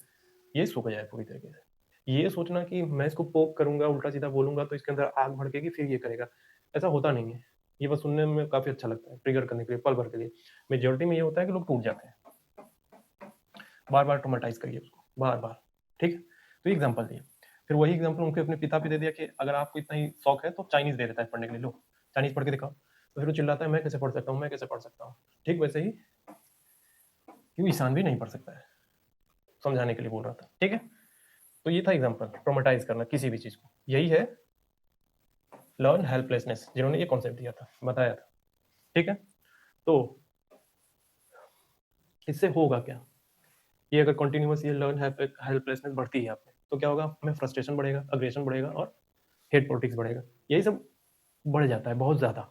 ये सूख जाए पूरी तरीके से। ये सोचना कि मैं इसको पोक करूंगा, उल्टा सीधा बोलूंगा तो इसके अंदर आग भड़केगी फिर ये करेगा, ऐसा होता नहीं है। ये बस सुनने में काफी अच्छा लगता है, ट्रिगर करने के लिए, पल भर के लिए। मेजोरिटी में ये होता है कि लोग टूट जाते हैं, बार बार ट्रोमेटाइज करिए उसको, बार बार, ठीक है। तो एग्जाम्पल दिया, फिर वही एग्जाम्पल उनके अपने पिता पे दे दिया कि अगर आपको इतना ही शौक है तो चाइनीज दे देता है पढ़ने के लिए, लो चाइनीज पढ़ के दिखाओ, तो फिर वो चिल्लाता है मैं कैसे पढ़ सकता हूँ, मैं कैसे पढ़ सकता हूँ। ठीक वैसे ही क्यों ईशान भी नहीं पढ़ सकता है, समझाने के लिए बोल रहा था, ठीक है। तो ये था एग्जाम्पल, ट्रोमेटाइज करना किसी भी चीज को, यही है लर्न हेल्पलेसनेस, जिन्होंने ये कॉन्सेप्ट दिया था, बताया था। ठीक है, तो इससे होगा क्या, ये अगर कंटिन्यूअस ये लर्न हेल्पलेसनेस बढ़ती है आप में, तो क्या होगा, हमें फ्रस्ट्रेशन बढ़ेगा, अग्रेशन बढ़ेगा और हेट पॉलिटिक्स बढ़ेगा, यही सब बढ़ जाता है बहुत ज़्यादा।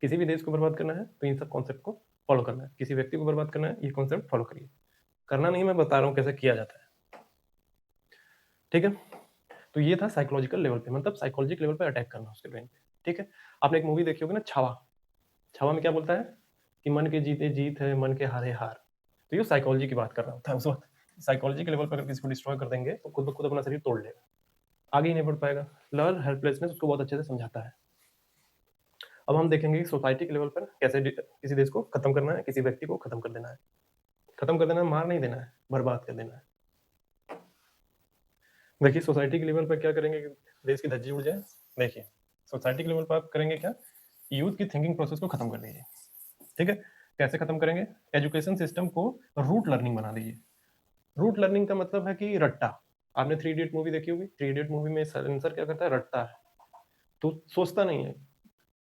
किसी भी देश को बर्बाद करना है तो इन सब कॉन्सेप्ट को फॉलो करना है, किसी व्यक्ति को बर्बाद करना है ये कॉन्सेप्ट फॉलो करिए, करना नहीं, मैं बता रहा हूँ कैसे किया जाता है। ठीक है, तो ये था साइकोलॉजिकल लेवल पे, मतलब साइकोलॉजिकल लेवल पे अटैक करना उसके ब्रेन पे। ठीक है, आपने एक मूवी देखी होगी ना छावा, छावा में क्या बोलता है कि मन के जीते जीत है, मन के हारे हार, तो ये साइकोलॉजी की बात कर रहा होता है उस वक्त। साइकोलॉजी के लेवल पर अगर किसी को डिस्ट्रॉय कर देंगे तो खुद ब खुद अपना शरीर तोड़ लेगा, आगे ही नहीं बढ़ पाएगा। लर्न हेल्पलेसनेस उसको बहुत अच्छे से समझाता है। अब हम देखेंगे कि सोसाइटी के लेवल पर कैसे किसी देश को खत्म करना है, किसी व्यक्ति को खत्म कर देना है। खत्म कर देना है, मार नहीं देना है, बर्बाद कर देना है। देखिए सोसाइटी के लेवल पर क्या करेंगे कि देश की धज्जी उड़ जाए। देखिए सोसाइटी के लेवल पर आप करेंगे क्या, यूथ की थिंकिंग प्रोसेस को खत्म कर दीजिए। ठीक है, कैसे खत्म करेंगे, एजुकेशन सिस्टम को रूट लर्निंग बना दीजिए। रूट लर्निंग का मतलब है कि रट्टा, आपने थ्री इडियट मूवी देखी होगी, थ्री इडियट मूवी में आंसर क्या करता है, रट्टा है, तो सोचता नहीं है,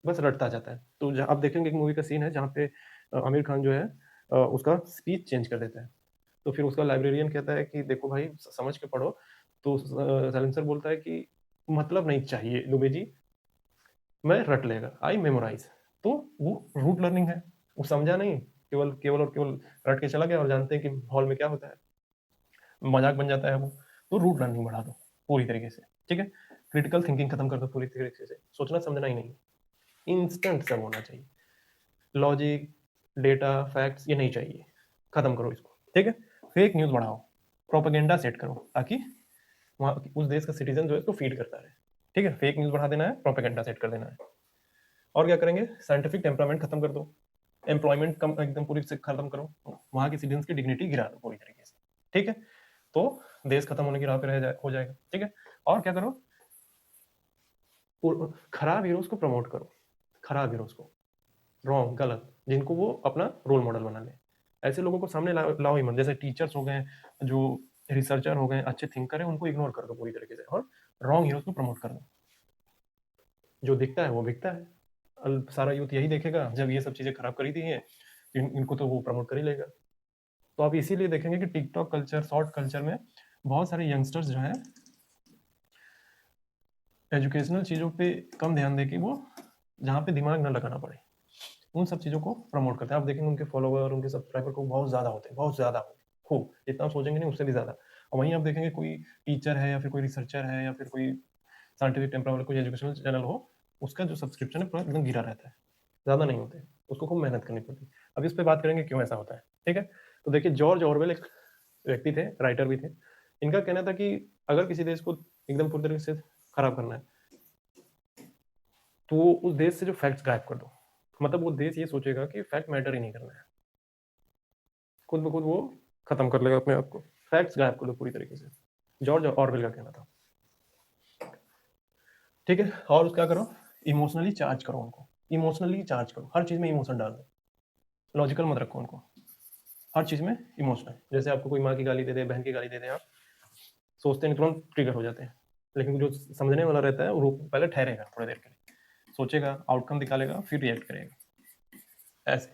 बस रटता जाता है। तो आप देखेंगे एक मूवी का सीन है जहाँ पे आमिर खान जो है उसका स्पीच चेंज कर देता है, तो फिर उसका लाइब्रेरियन कहता है कि देखो भाई समझ के पढ़ो, तो साइलेंसर बोलता है कि मतलब नहीं चाहिए दुबे जी, मैं रट लेगा, आई मेमोराइज। तो वो रूट लर्निंग है, वो समझा नहीं, केवल केवल और केवल रट के चला गया, और जानते हैं कि हॉल में क्या होता है, मजाक बन जाता है वो। तो रूट लर्निंग बढ़ा दो पूरी तरीके से। ठीक है, क्रिटिकल थिंकिंग खत्म कर दो पूरी तरीके से, सोचना समझना ही नहीं, इंस्टेंट सब होना चाहिए, लॉजिक डेटा फैक्ट्स ये नहीं चाहिए, खत्म करो इसको। ठीक है, फेक न्यूज बढ़ाओ, प्रोपेगेंडा सेट करो, ताकि वहाँ उस देश का सिटीजन जो है इसको फीड करता रहे। ठीक है, फेक न्यूज बढ़ा देना है, प्रोपेगेंडा सेट कर देना है। और क्या करेंगे, साइंटिफिक टेम्परामेंट खत्म कर दो, एम्प्लॉयमेंट कम एकदम पूरी से खत्म करो, वहाँ के सिटीजन की डिग्निटी गिरा दो पूरी तरीके से। ठीक है, तो देश खत्म होने की राह पे हो जाएगा। ठीक है, और क्या करो, खराब हीरोज को प्रमोट करो, खराब हीरोज को, रॉन्ग गलत, जिनको वो अपना रोल मॉडल बना ले, ऐसे लोगों को सामने लाओ ही मत। जैसे टीचर्स हो गए, जो रिसर्चर हो गए, अच्छे थिंकर है, उनको इग्नोर कर दो पूरी तरीके से, और रॉन्ग हीरोज को प्रमोट कर दो। जो दिखता है वो बिकता है, सारा यूथ यही देखेगा, जब ये सब चीजें खराब करी दी हैं इनको तो वो प्रमोट कर ही लेगा। तो आप इसीलिए देखेंगे कि टिकटॉक कल्चर, शॉर्ट कल्चर में बहुत सारे यंगस्टर्स जो हैं एजुकेशनल चीज़ों पे कम ध्यान दे कि वो जहाँ पे दिमाग ना लगाना पड़े उन सब चीज़ों को प्रमोट करते हैं। आप देखेंगे उनके फॉलोवर, उनके सब्सक्राइबर को बहुत ज़्यादा होते हैं, बहुत ज़्यादा हो जितना आप सोचेंगे नहीं उससे भी ज़्यादा। और वहीं आप देखेंगे कोई टीचर है या फिर कोई रिसर्चर है या फिर कोई साइंटिफिक टेम्परा कोई एजुकेशनल चैनल हो, उसका जो सब्सक्रिप्शन है पूरा एकदम गिरा रहता है, ज़्यादा नहीं होते, उसको खूब मेहनत करनी पड़ती है। अब इस पर बात करेंगे क्यों ऐसा होता है। ठीक है, तो देखिए जॉर्ज ऑरवेल एक व्यक्ति थे, राइटर भी थे। इनका कहना था कि अगर किसी देश को एकदम पूरी तरीके से खराब करना है तो उस देश से जो फैक्ट्स गायब कर दो, मतलब वो देश ये सोचेगा कि फैक्ट मैटर ही नहीं करना है, खुद ब खुद वो खत्म कर लेगा अपने आप को, फैक्ट्स गायब कर दो पूरी तरीके से, जॉर्ज ऑरवेल का कहना था। ठीक है, और क्या करो, इमोशनली चार्ज करो उनको, इमोशनली चार्ज करो, हर चीज में इमोशन डाल दो, लॉजिकल मत रखो उनको, हर चीज में इमोशनल। जैसे आपको कोई माँ की गाली दे दे, बहन की गाली दे दे, आप सोचते नहीं, तुरंत ट्रिगर हो जाते हैं, लेकिन जो समझने वाला रहता है वो पहले ठहरेगा, थोड़ी देर के लिए सोचेगा, आउटकम निकालेगा, फिर रिएक्ट करेगा। ऐसे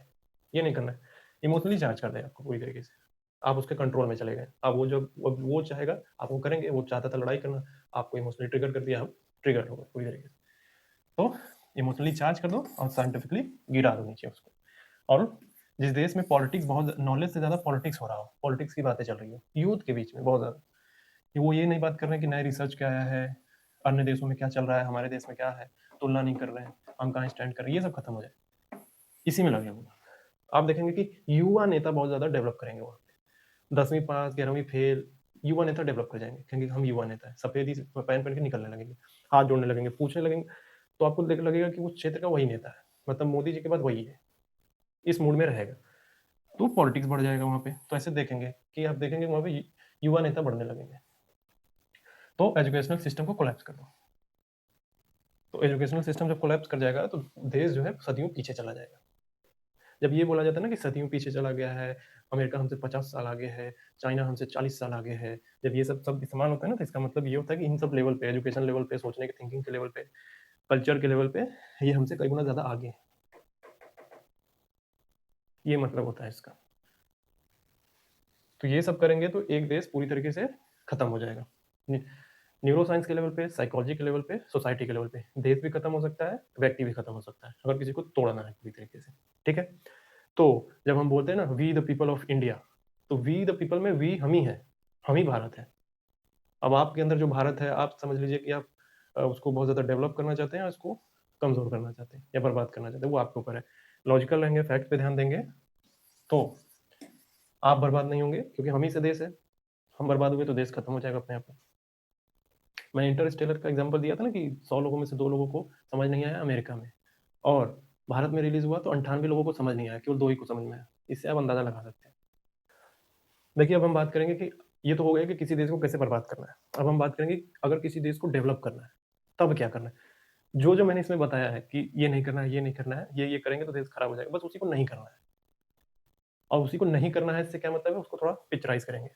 ये नहीं करना है, इमोशनली चार्ज कर दे आपको पूरी तरीके से, आप उसके कंट्रोल में चले गए। अब वो जो वो चाहेगा आप वो करेंगे, वो चाहता था लड़ाई करना, आपको इमोशनली ट्रिगर कर दिया, आप ट्रिगर हो गए पूरी तरीके से। तो इमोशनली चार्ज कर दो और साइंटिफिकली गिरा दो नीचे उसको। और जिस देश में पॉलिटिक्स बहुत, नॉलेज से ज़्यादा पॉलिटिक्स हो रहा हो, पॉलिटिक्स की बातें चल रही हो यूथ के बीच में बहुत ज़्यादा, कि वो ये नहीं बात कर रहे हैं कि नए रिसर्च क्या आया है, अन्य देशों में क्या चल रहा है, हमारे देश में क्या है, तुलना नहीं कर रहे हैं, हम कहाँ स्टैंड कर रहे हैं, ये सब खत्म हो जाए, इसी में लगे हुए। आप देखेंगे कि युवा नेता बहुत ज़्यादा डेवलप करेंगे वहाँ पे, 10वीं पास 11वीं फेल युवा नेता डेवलप कर जाएंगे, क्योंकि हम युवा नेता है, सफेदी पहन पहन के निकलने लगेंगे, हाथ जोड़ने लगेंगे, पूछने लगेंगे, तो आपको लगेगा कि उस क्षेत्र का वही नेता है, मतलब मोदी जी के बाद वही है, इस मूड में रहेगा, तो पॉलिटिक्स बढ़ जाएगा वहाँ पे। तो ऐसे देखेंगे कि आप देखेंगे वहाँ पे युवा नेता बढ़ने लगेंगे। तो एजुकेशनल सिस्टम को कोलैप्स कर दो, तो एजुकेशनल सिस्टम जब कोलैप्स कर जाएगा तो देश जो है सदियों पीछे चला जाएगा। जब ये बोला जाता है ना कि सदियों पीछे चला गया है, अमेरिका हमसे 50 साल आगे है, चाइना हमसे 40 साल आगे है, जब ये सब शब्द इस्तेमाल होता है ना, तो इसका मतलब ये होता है कि इन सब लेवल पे, एजुकेशन लेवल पे, सोचने के थिंकिंग के लेवल पे, कल्चर के लेवल पे ये हमसे कई गुना ज़्यादा आगे है। ये मतलब होता है इसका। तो ये सब करेंगे तो एक देश पूरी तरीके से खत्म हो जाएगा। न्यूरो साइंस के लेवल पे, साइकोलॉजी के लेवल पे, सोसाइटी के लेवल पे देश भी खत्म हो सकता है, व्यक्ति भी खत्म हो सकता है, अगर किसी को तोड़ना है पूरी तरीके से। ठीक है? तो जब हम बोलते हैं ना we the people of India, तो वी द पीपल में वी हम ही है, हम ही भारत है। अब आपके अंदर जो भारत है, आप समझ लीजिए कि आप उसको बहुत ज़्यादा डेवलप करना चाहते हैं, उसको कमज़ोर करना चाहते हैं या बर्बाद करना चाहते हैं, वो आपके ऊपर है। लॉजिकल रहेंगे, फैक्ट पे ध्यान देंगे, तो आप बर्बाद नहीं होंगे, क्योंकि हम ही से देश है। हम बर्बाद हुए तो देश खत्म हो जाएगा अपने आप में। मैं इंटरस्टेलर का एग्जांपल दिया था ना कि 100 लोगों में से 2 लोगों को समझ नहीं आया अमेरिका में, और भारत में रिलीज हुआ तो 98 लोगों को समझ नहीं आया, केवल 2 ही को समझ में आया। इससे आप अंदाजा लगा सकते हैं। देखिए, अब हम बात करेंगे कि ये तो हो गया कि किसी देश को कैसे बर्बाद करना है। अब हम बात करेंगे अगर किसी देश को डेवलप करना है, तब क्या करना है? जो मैंने इसमें बताया है कि ये नहीं करना है, ये नहीं करना है, ये करेंगे तो देश खराब हो जाएगा, बस उसी को नहीं करना है। और उसी को नहीं करना है, इससे क्या मतलब है, उसको थोड़ा पिक्चराइज़ करेंगे।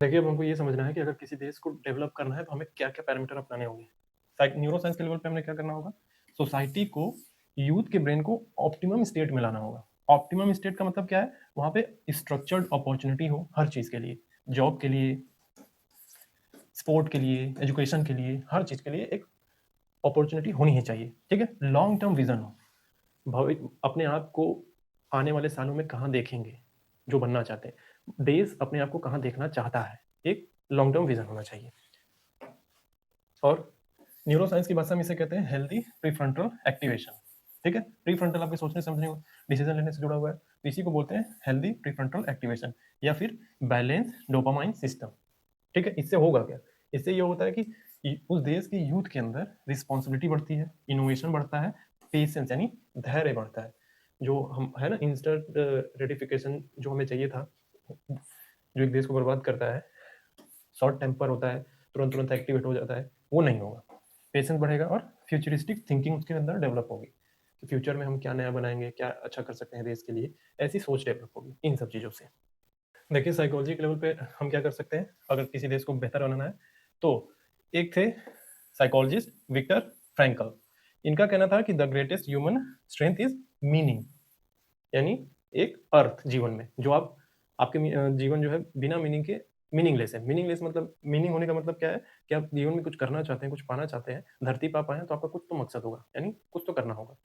देखिए, अब हमको ये समझना है कि अगर किसी देश को डेवलप करना है, तो हमें क्या-क्या पैरामीटर अपनाने होंगे। न्यूरो साइंस के लेवल पे हमें क्या करना होगा? सोसाइटी को, यूथ के ब्रेन को ऑप्टिमम स्टेट में लाना होगा। ऑप्टिमम स्टेट का मतलब क्या है? वहाँ पे स्ट्रक्चर्ड अपॉर्च्युनिटी हो हर चीज़ के लिए, जॉब के लिए, स्पोर्ट के लिए, एजुकेशन के लिए, हर चीज़ के लिए एक अपॉर्च्युनिटी होनी ही चाहिए। ठीक है? लॉन्ग टर्म विज़न हो। अपने आप को आने वाले सालों में कहाँ देखेंगे, जो बनना चाहते हैं। देश अपने आप को कहाँ देखना चाहता है, एक लॉन्ग टर्म विज़न होना चाहिए। और न्यूरो साइंस की भाषा में इसे कहते हैं हेल्दी प्रीफ्रंटल एक्टिवेशन। ठीक है? प्रीफ्रंटल आपके सोचने समझने, डिसीजन लेने से जुड़ा हुआ है, तो इसी को बोलते हैं हेल्दी प्रीफ्रंटल एक्टिवेशन या फिर बैलेंस डोपामाइन सिस्टम। ठीक है? इससे होगा क्या? इससे ये होता है कि उस देश के यूथ के अंदर रिस्पॉन्सिबिलिटी बढ़ती है, इनोवेशन बढ़ता है, पेशेंस यानी धैर्य बढ़ता है। जो हम है ना, इंस्टेंट ग्रेटिफिकेशन जो हमें चाहिए था, जो एक देश को बर्बाद करता है, शॉर्ट टेम्पर होता है, तुरंत तुरंत एक्टिवेट हो जाता है, वो नहीं होगा। पेशेंस बढ़ेगा और फ्यूचरिस्टिक थिंकिंग उसके अंदर डेवलप होगी कि फ्यूचर में हम क्या नया बनाएंगे, क्या अच्छा कर सकते हैं देश के लिए, ऐसी सोच डेवलप होगी इन सब चीज़ों से। देखिए, साइकोलॉजी के लेवल पे हम क्या कर सकते हैं अगर किसी देश को बेहतर बनाना है, तो एक थे साइकोलॉजिस्ट विक्टर फ्रैंकल। इनका कहना था कि the greatest human strength is meaning, यानी एक अर्थ जीवन में, जो आप आपके जीवन जो है बिना मीनिंग के मीनिंगलेस है। मीनिंगलेस मतलब, मीनिंग होने का मतलब क्या है कि आप जीवन में कुछ करना चाहते हैं, कुछ पाना चाहते हैं, धरती पे आप आए हैं तो आपका कुछ तो मकसद होगा, यानी कुछ तो करना होगा।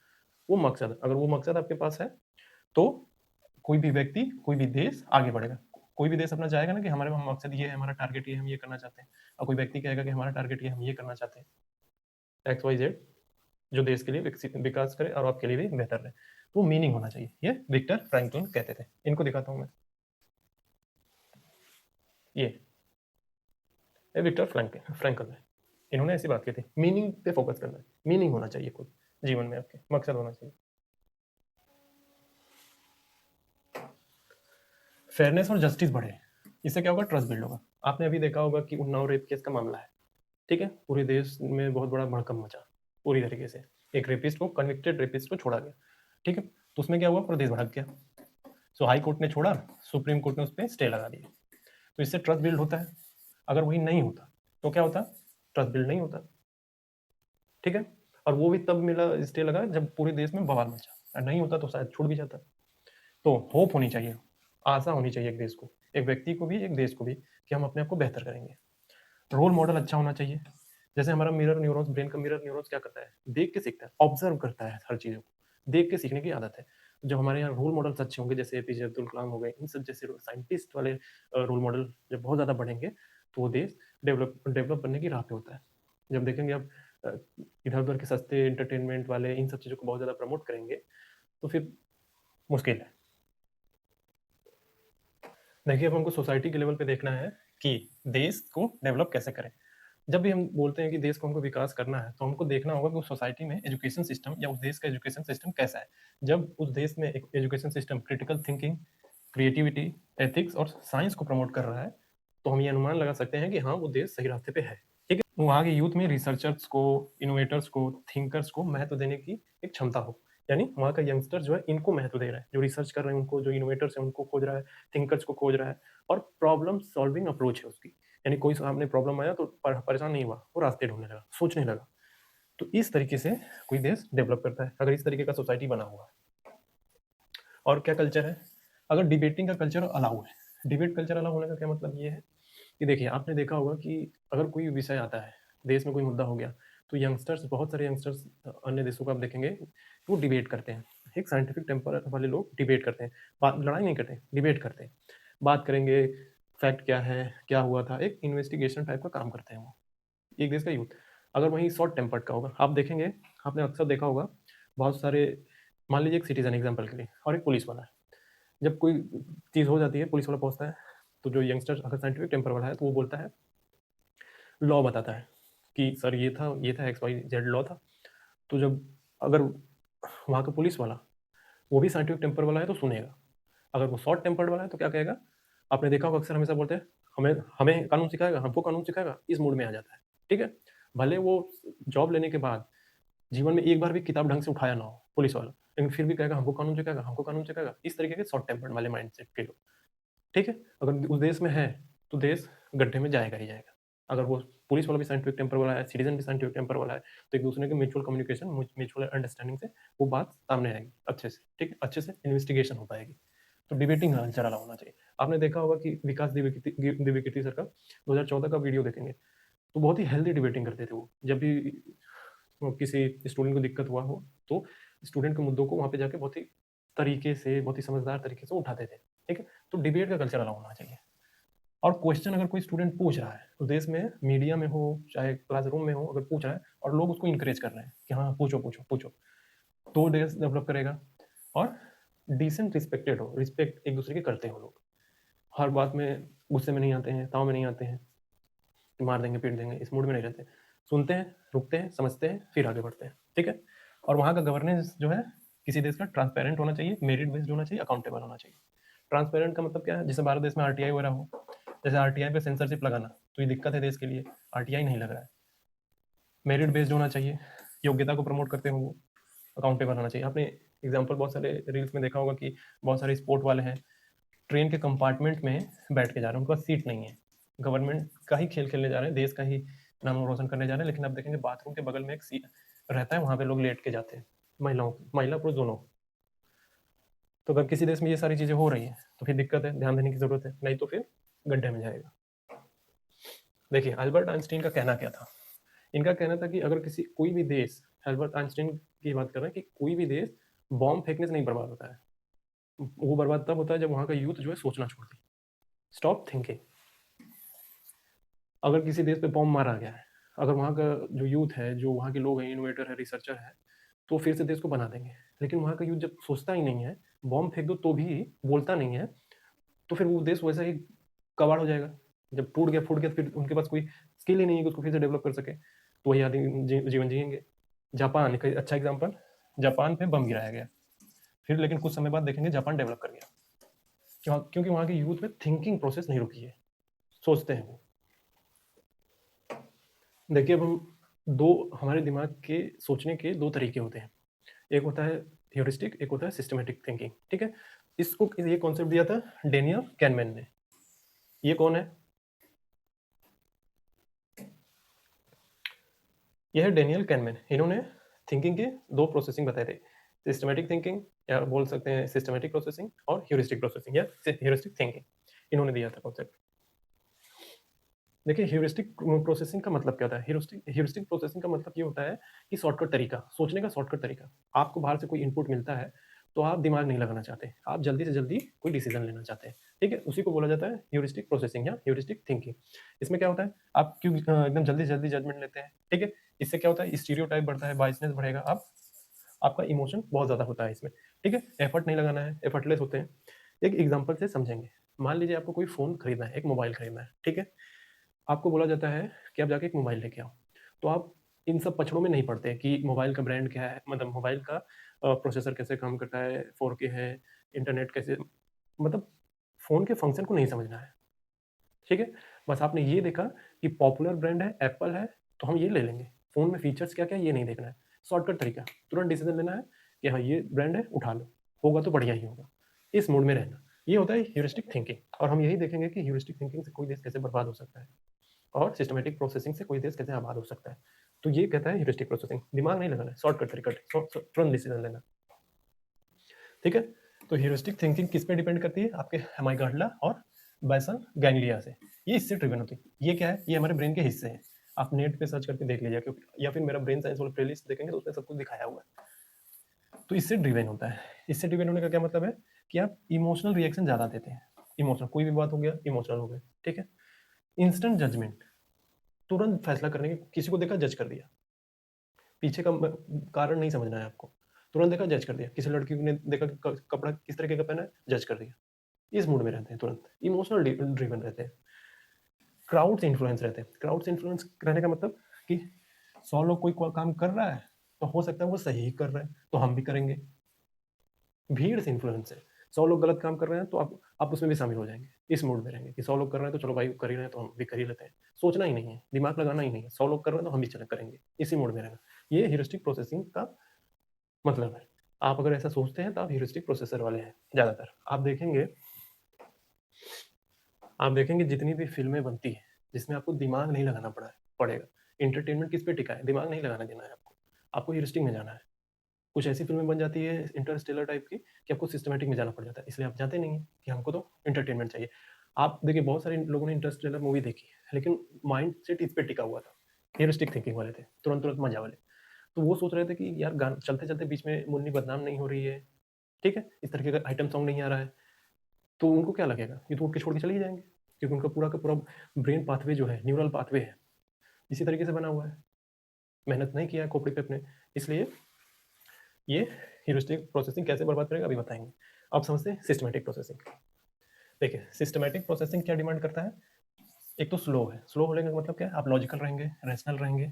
वो मकसद, अगर वो मकसद आपके पास है, तो कोई भी व्यक्ति, कोई भी देश आगे बढ़ेगा। कोई भी देश अपना चाहेगा ना कि हमारे मकसद ये है, हमारा टारगेट ये है, हम ये करना चाहते हैं, और कोई व्यक्ति कहेगा कि हमारा टारगेट ये है, हम ये करना चाहते हैं, एक्स वाई जेड, जो देश के लिए विकास करे और आपके लिए भी बेहतर रहे। तो मीनिंग होना चाहिए, ये विक्टर फ्रैंकलिन कहते थे। इनको दिखाता हूँ मैं, ये विक्टर फ्रैंकल है। इन्होंने ऐसी बात की थी, मीनिंग पे फोकस करना है, मीनिंग होना चाहिए, कुछ जीवन में आपके मकसद होना चाहिए। फेयरनेस और जस्टिस बढ़े, इससे क्या होगा? ट्रस्ट बिल्ड होगा। आपने अभी देखा होगा कि उन्नाव रेप केस का मामला है, ठीक है? पूरे देश में बहुत बड़ा भड़कम मचा, पूरी तरीके से। एक रेपिस्ट को, कन्विक्टेड रेपिस्ट को छोड़ा गया, ठीक है? तो उसमें क्या हुआ? पूरा देश भड़क गया। सो हाई कोर्ट ने छोड़ा, सुप्रीम कोर्ट ने उस पर स्टे लगा दिया। तो इससे ट्रस्ट बिल्ड होता है। अगर वही नहीं होता तो क्या होता? ट्रस्ट बिल्ड नहीं होता, ठीक है? और वो भी तब मिला, स्टे लगा जब पूरे देश में बवाल मचा, और नहीं होता तो शायद छूट भी जाता। तो होप होनी चाहिए, आशा होनी चाहिए एक देश को, एक व्यक्ति को भी, एक देश को भी, कि हम अपने आप को बेहतर करेंगे। रोल मॉडल अच्छा होना चाहिए। जैसे हमारा मिरर न्यूरॉन्स, ब्रेन का मिरर न्यूरॉन्स क्या करता है? देख के सीखता है, ऑब्जर्व करता है, हर चीज़ों को देख के सीखने की आदत है। जब हमारे यहाँ रोल मॉडल्स अच्छे होंगे, जैसे एपीजे अब्दुल कलाम हो गए, इन सब जैसे साइंटिस्ट वाले रोल मॉडल जब बहुत ज़्यादा बढ़ेंगे, तो वो देश डेवलप बनने की राह पे होता है। जब देखेंगे अब इधर उधर के सस्ते एंटरटेनमेंट वाले इन सब चीज़ों को बहुत ज़्यादा प्रमोट करेंगे, तो फिर मुश्किल है। देखिए, अब हमको सोसाइटी के लेवल पे देखना है कि देश को डेवलप कैसे करें। जब भी हम बोलते हैं कि देश को हमको विकास करना है, तो हमको देखना होगा कि उस सोसाइटी में एजुकेशन सिस्टम या उस देश का एजुकेशन सिस्टम कैसा है। जब उस देश में एक education system critical thinking, creativity, ethics और साइंस को प्रमोट कर रहा है, तो हम ये अनुमान लगा सकते हैं कि हाँ, वो देश सही रास्ते पे है। ठीक है? वहाँ के यूथ में रिसर्चर्स को, इनोवेटर्स को, थिंकर्स को महत्व देने की एक क्षमता हो। यानी वहाँ का यंगस्टर जो है इनको महत्व दे रहा है, जो रिसर्च कर रहे हैं उनको, जो इनोवेटर्स हैं उनको खोज रहा है, थिंकर्स को खोज रहा है, और प्रॉब्लम सॉल्विंग अप्रोच है उसकी। यानी कोई सामने प्रॉब्लम आया तो परेशान नहीं हुआ, वो रास्ते ढूंढने लगा, सोचने लगा। तो इस तरीके से कोई देश डेवलप करता है, अगर इस तरीके का सोसाइटी बना हुआ है। और क्या कल्चर है, अगर डिबेटिंग का कल्चर अलाउ है। डिबेट कल्चर अलाउ होने का क्या मतलब ये है कि देखिए, आपने देखा होगा कि अगर कोई विषय आता है, देश में कोई मुद्दा हो गया, तो यंगस्टर्स, बहुत सारे यंगस्टर्स अन्य देशों को आप देखेंगे तो वो डिबेट करते हैं। एक साइंटिफिक टेम्पर वाले लोग डिबेट करते हैं, बात लड़ाई नहीं करते, डिबेट करते हैं, बात करेंगे, फैक्ट क्या है, क्या हुआ था, एक इन्वेस्टिगेशन टाइप का काम करते हैं वो, एक देश का यूथ। अगर वहीं शॉर्ट टेम्पर्ड का होगा, आप देखेंगे, आपने अक्सर देखा होगा, बहुत सारे, मान लीजिए एक सिटीजन एग्जाम्पल के लिए और एक पुलिस वाला है, जब कोई चीज़ हो जाती है, पुलिस वाला पहुंचता है, तो जो यंगस्टर अगर साइंटिफिक टेम्पर वाला है तो वो बोलता है, लॉ बताता है कि सर ये था एक्स वाई जेड लॉ था। तो जब, अगर वहाँ का पुलिस वाला वो भी साइंटिफिक टेम्पर वाला है तो सुनेगा, अगर वो शॉर्ट टेम्पर्ड वाला है तो क्या कहेगा, आपने देखा होगा अक्सर हमेशा बोलते हैं, हमें हमें कानून सिखाएगा, हमको कानून सिखाएगा, इस मूड में आ जाता है। ठीक है, भले वो जॉब लेने के बाद जीवन में एक बार भी किताब ढंग से उठाया ना हो पुलिस वाला, लेकिन फिर भी कहेगा हमको कानून सिखाएगा, हमको कानून सिखाएगा, इस तरीके के शॉर्ट टेम्पर्ड वाले माइंड सेट के लोग। ठीक है, अगर उस देश में है तो देश गड्ढे में जाएगा ही जाएगा। अगर वो पुलिस वाला भी साइंटिफिक टेम्पर वाला है, सिटीजन भी साइंटिफिक टेम्पर वाला है, तो एक दूसरे के म्यूचुअल कम्युनिकेशन, म्यूचुअल अंडरस्टैंडिंग से वो बात सामने आएगी अच्छे से, ठीक है, अच्छे से इन्वेस्टिगेशन हो पाएगी। तो डिबेटिंग का कल्चर अलाउ होना चाहिए। आपने देखा होगा कि विकास दिव्यकीर्ति सर का 2014 का वीडियो देखेंगे तो बहुत ही हेल्दी डिबेटिंग करते थे वो, जब भी किसी स्टूडेंट को दिक्कत हुआ हो तो स्टूडेंट के मुद्दों को वहाँ पे जाके बहुत ही तरीके से, बहुत ही समझदार तरीके से उठाते थे। ठीक है, तो डिबेट का कल्चर अलाउ होना चाहिए। और क्वेश्चन अगर कोई स्टूडेंट पूछ रहा है तो देश में मीडिया में हो चाहे क्लासरूम में हो, अगर पूछ रहा है और लोग उसको इंकरेज कर रहे हैं कि हाँ पूछो पूछो पूछो, तो देश डेवलप करेगा। और डिसेंट रिस्पेक्टेड हो, रिस्पेक्ट एक दूसरे के करते हो लोग, हर बात में गुस्से में नहीं आते हैं, ताव में नहीं आते हैं, मार देंगे पीट देंगे, इस मूड में नहीं रहते, सुनते हैं, रुकते हैं, समझते हैं, फिर आगे बढ़ते हैं। ठीक है, और वहाँ का गवर्नेंस जो है किसी देश का ट्रांसपेरेंट होना चाहिए, मेरिट बेस्ड होना चाहिए, अकाउंटेबल होना चाहिए। ट्रांसपेरेंट का मतलब क्या है, जैसे भारत देश में आरटीआई वगैरह हो, जैसे आरटीआई पे सेंसरशिप लगाना तो ये दिक्कत है देश के लिए, आरटीआई नहीं लग रहा है। मेरिट बेस्ड होना चाहिए, योग्यता को प्रमोट करते हो वो, अकाउंटेबल होना चाहिए। आपने एग्जाम्पल बहुत सारे रील्स में देखा होगा कि बहुत सारे स्पोर्ट वाले हैं, ट्रेन के कंपार्टमेंट में बैठ के जा रहे हैं, उनके पास सीट नहीं है, गवर्नमेंट का ही खेल खेलने जा रहे हैं, देश का ही नाम रोशन करने जा रहे हैं, लेकिन आप देखेंगे बाथरूम के बगल में एक सीट रहता है, वहाँ पे लोग लेट के जाते हैं, महिला पुरुष दोनों। तो अगर किसी देश में ये सारी चीज़ें हो रही हैं तो फिर दिक्कत है, ध्यान देने की जरूरत है, नहीं तो फिर गड्ढे में जाएगा। देखिए अल्बर्ट आइंस्टीन का कहना क्या था, इनका कहना था कि अगर किसी कोई भी देश, अल्बर्ट आइंस्टीन की बात कर रहे हैं कि कोई भी देश बॉम्ब फेंकने से नहीं बर्बाद होता है, वो बर्बाद तब होता है जब वहाँ का यूथ जो है सोचना छोड़ दे, स्टॉप थिंकिंग। अगर किसी देश पे बॉम्ब मारा गया है, अगर वहाँ का जो यूथ है, जो वहाँ के लोग हैं, इनोवेटर है, रिसर्चर है, तो फिर से देश को बना देंगे। लेकिन वहाँ का यूथ जब सोचता ही नहीं है, बॉम्ब फेंक दो तो भी बोलता नहीं है, तो फिर वो देश वैसा ही कबाड़ हो जाएगा। जब टूट गया फूट गया तो फिर उनके पास कोई स्किल ही नहीं है कि उसको फिर से डेवलप कर सके, तो वही आदमी जीवन जिएंगे। जापान एक अच्छा एग्जाम्पल, जापान पे बम गिराया गया, फिर लेकिन कुछ समय बाद देखेंगे जापान डेवलप कर गया, क्योंकि वहाँ के यूथ में थिंकिंग प्रोसेस नहीं रुकी है, सोचते हैं वो। देखिए अब हम दो, हमारे दिमाग के सोचने के दो तरीके होते हैं, एक होता है ह्यूरिस्टिक, एक होता है सिस्टमेटिक थिंकिंग। ठीक है, इसको ये कॉन्सेप्ट दिया था डेनियल कैनमैन ने। ये कौन है, ये है डेनियल कैनमैन। इन्होंने थिंकिंग के दो प्रोसेसिंग बताए थे, सिस्टमेटिक थिंकिंग या बोल सकते हैं सिस्टमेटिक प्रोसेसिंग, और ह्यूरिस्टिक प्रोसेसिंग या ह्यूरिस्टिक थिंकिंग, इन्होंने दिया था कॉन्सेप्ट। देखिए ह्यूरिस्टिक प्रोसेसिंग का मतलब क्या होता है, ह्यूरिस्टिक प्रोसेसिंग का मतलब ये होता है कि शॉर्टकट तरीका, सोचने का शॉर्टकट तरीका। आपको बाहर से कोई इनपुट मिलता है तो आप दिमाग नहीं लगाना चाहते, आप जल्दी से जल्दी कोई डिसीजन लेना चाहते हैं। ठीक है, उसी को बोला जाता है ह्यूरिस्टिक प्रोसेसिंग या ह्यूरिस्टिक थिंकिंग। इसमें क्या होता है, आप क्यों एकदम जल्दी से जल्दी जजमेंट लेते हैं। ठीक है, इससे क्या होता है, स्टीरियोटाइप बढ़ता है, बायसनेस बढ़ेगा, आप आपका इमोशन बहुत ज़्यादा होता है इसमें। ठीक है, एफर्ट नहीं लगाना है, एफर्टलेस होते हैं। एक एग्जाम्पल से समझेंगे, मान लीजिए आपको कोई फ़ोन खरीदना है, एक मोबाइल खरीदना है। ठीक है, आपको बोला जाता है कि आप जाके एक मोबाइल लेके आओ, तो आप इन सब पचड़ों में नहीं पड़ते कि मोबाइल का ब्रांड क्या है, मतलब मोबाइल का प्रोसेसर कैसे काम करता है, 4K है, इंटरनेट कैसे, मतलब फ़ोन के फंक्शन को नहीं समझना है। ठीक है, बस आपने ये देखा कि पॉपुलर ब्रांड है, एप्पल है, तो हम ये ले लेंगे। फ़ोन में फीचर्स क्या क्या ये नहीं देखना है, शॉर्टकट तरीका, तुरंत डिसीजन लेना है, कि हाँ ये ब्रांड है, उठा लो, होगा तो बढ़िया ही होगा। इस मूड में रहना, ये होता है ह्यूरिस्टिक थिंकिंग। और हम यही देखेंगे कि ह्यूरिस्टिक थिंकिंग से कोई देश कैसे बर्बाद हो सकता है और सिस्टमेटिक प्रोसेसिंग से कोई देश कैसे आबाद हो सकता है। तो ये कहता है ह्यूरिस्टिक प्रोसेसिंग, दिमाग नहीं लगाना है, शॉर्टकट तरीका, तुरंत डिसीजन लेना। ठीक है, तो ह्यूरिस्टिक थिंकिंग किस पे डिपेंड करती है? आपके अमाइगडाला और बेसल गैंग्लिया से, ये इससे ट्रिगन होती है। ये क्या है? ये हमारे ब्रेन के हिस्से हैं। आप नेट पे सर्च करके देख लीजिए, क्योंकि या फिर मेरा ब्रेन साइंस वाला प्लेलिस्ट देखेंगे तो उसमें सब कुछ दिखाया हुआ है। तो इससे ड्रिवेन होता है। इससे ड्रिवेन होने का क्या मतलब है कि आप इमोशनल रिएक्शन ज़्यादा देते हैं। इमोशनल, कोई भी बात हो गया इमोशनल हो गए, ठीक है। इंस्टेंट जजमेंट, तुरंत फैसला करने की, किसी को देखा जज कर दिया, पीछे का कारण नहीं समझना है आपको, तुरंत देखा जज कर दिया। किसी लड़की ने देखा कपड़ा किस तरीके का पहना है, जज कर दिया। इस मूड में रहते हैं, तुरंत इमोशनल ड्रिवन रहते हैं। क्राउड से इन्फ्लुएंस रहते हैं। क्राउड से इन्फ्लुएंस रहने का मतलब कि 100 लोग कोई काम कर रहा है तो हो सकता है वो सही कर रहे हैं तो हम भी करेंगे। भीड़ से इन्फ्लुएंस है। 100 लोग गलत काम कर रहे हैं तो आप उसमें भी शामिल हो जाएंगे। इस मूड में रहेंगे कि 100 लोग कर रहे हैं तो चलो भाई कर ही रहे हैं तो हम भी कर ही लेते हैं। सोचना ही नहीं है, दिमाग लगाना ही नहीं है, 100 लोग कर रहे हैं तो हम भी चले करेंगे, इसी मूड में रहना। ये ह्यूरिस्टिक प्रोसेसिंग का मतलब है। आप अगर ऐसा सोचते हैं तो आप ह्यूरिस्टिक प्रोसेसर वाले हैं ज़्यादातर। आप देखेंगे जितनी भी फिल्में बनती है जिसमें आपको दिमाग नहीं लगाना पड़ेगा। इंटरटेनमेंट किस पे टिका है? दिमाग नहीं लगाना देना है आपको ह्यूरिस्टिक में जाना है। कुछ ऐसी फिल्में बन जाती है इंटरस्टेलर टाइप की कि आपको सिस्टमेटिक में जाना पड़ जाता है, इसलिए आप जाते नहीं हैं कि हमको तो इंटरटेनमेंट चाहिए। आप देखिए बहुत सारे लोगों ने इंटरस्टेलर मूवी देखी लेकिन माइंड सेट इस पे टिका हुआ था, ह्यूरिस्टिक थिंकिंग वाले थे, तुरंत तुरंत मजा वाले। तो वो सोच रहे थे कि यार गाना चलते चलते बीच में मुन्नी बदनाम नहीं हो रही है, ठीक है, इस तरीके का आइटम सॉन्ग नहीं आ रहा है, तो उनको क्या लगेगा, ये तो उठ के छोड़ के चले ही जाएंगे, क्योंकि उनका पूरा का पूरा ब्रेन पाथवे जो है, न्यूरल पाथवे है, इसी तरीके से बना हुआ है। मेहनत नहीं किया है खोपड़ी पे अपने, इसलिए ये ह्यूरिस्टिक प्रोसेसिंग कैसे बर्बाद करेगा अभी बताएंगे। अब समझते हैं सिस्टमेटिक प्रोसेसिंग। देखिए सिस्टमेटिक प्रोसेसिंग क्या डिमांड करता है? एक तो स्लो है। स्लो होने का मतलब क्या है? आप लॉजिकल रहेंगे, रैशनल रहेंगे,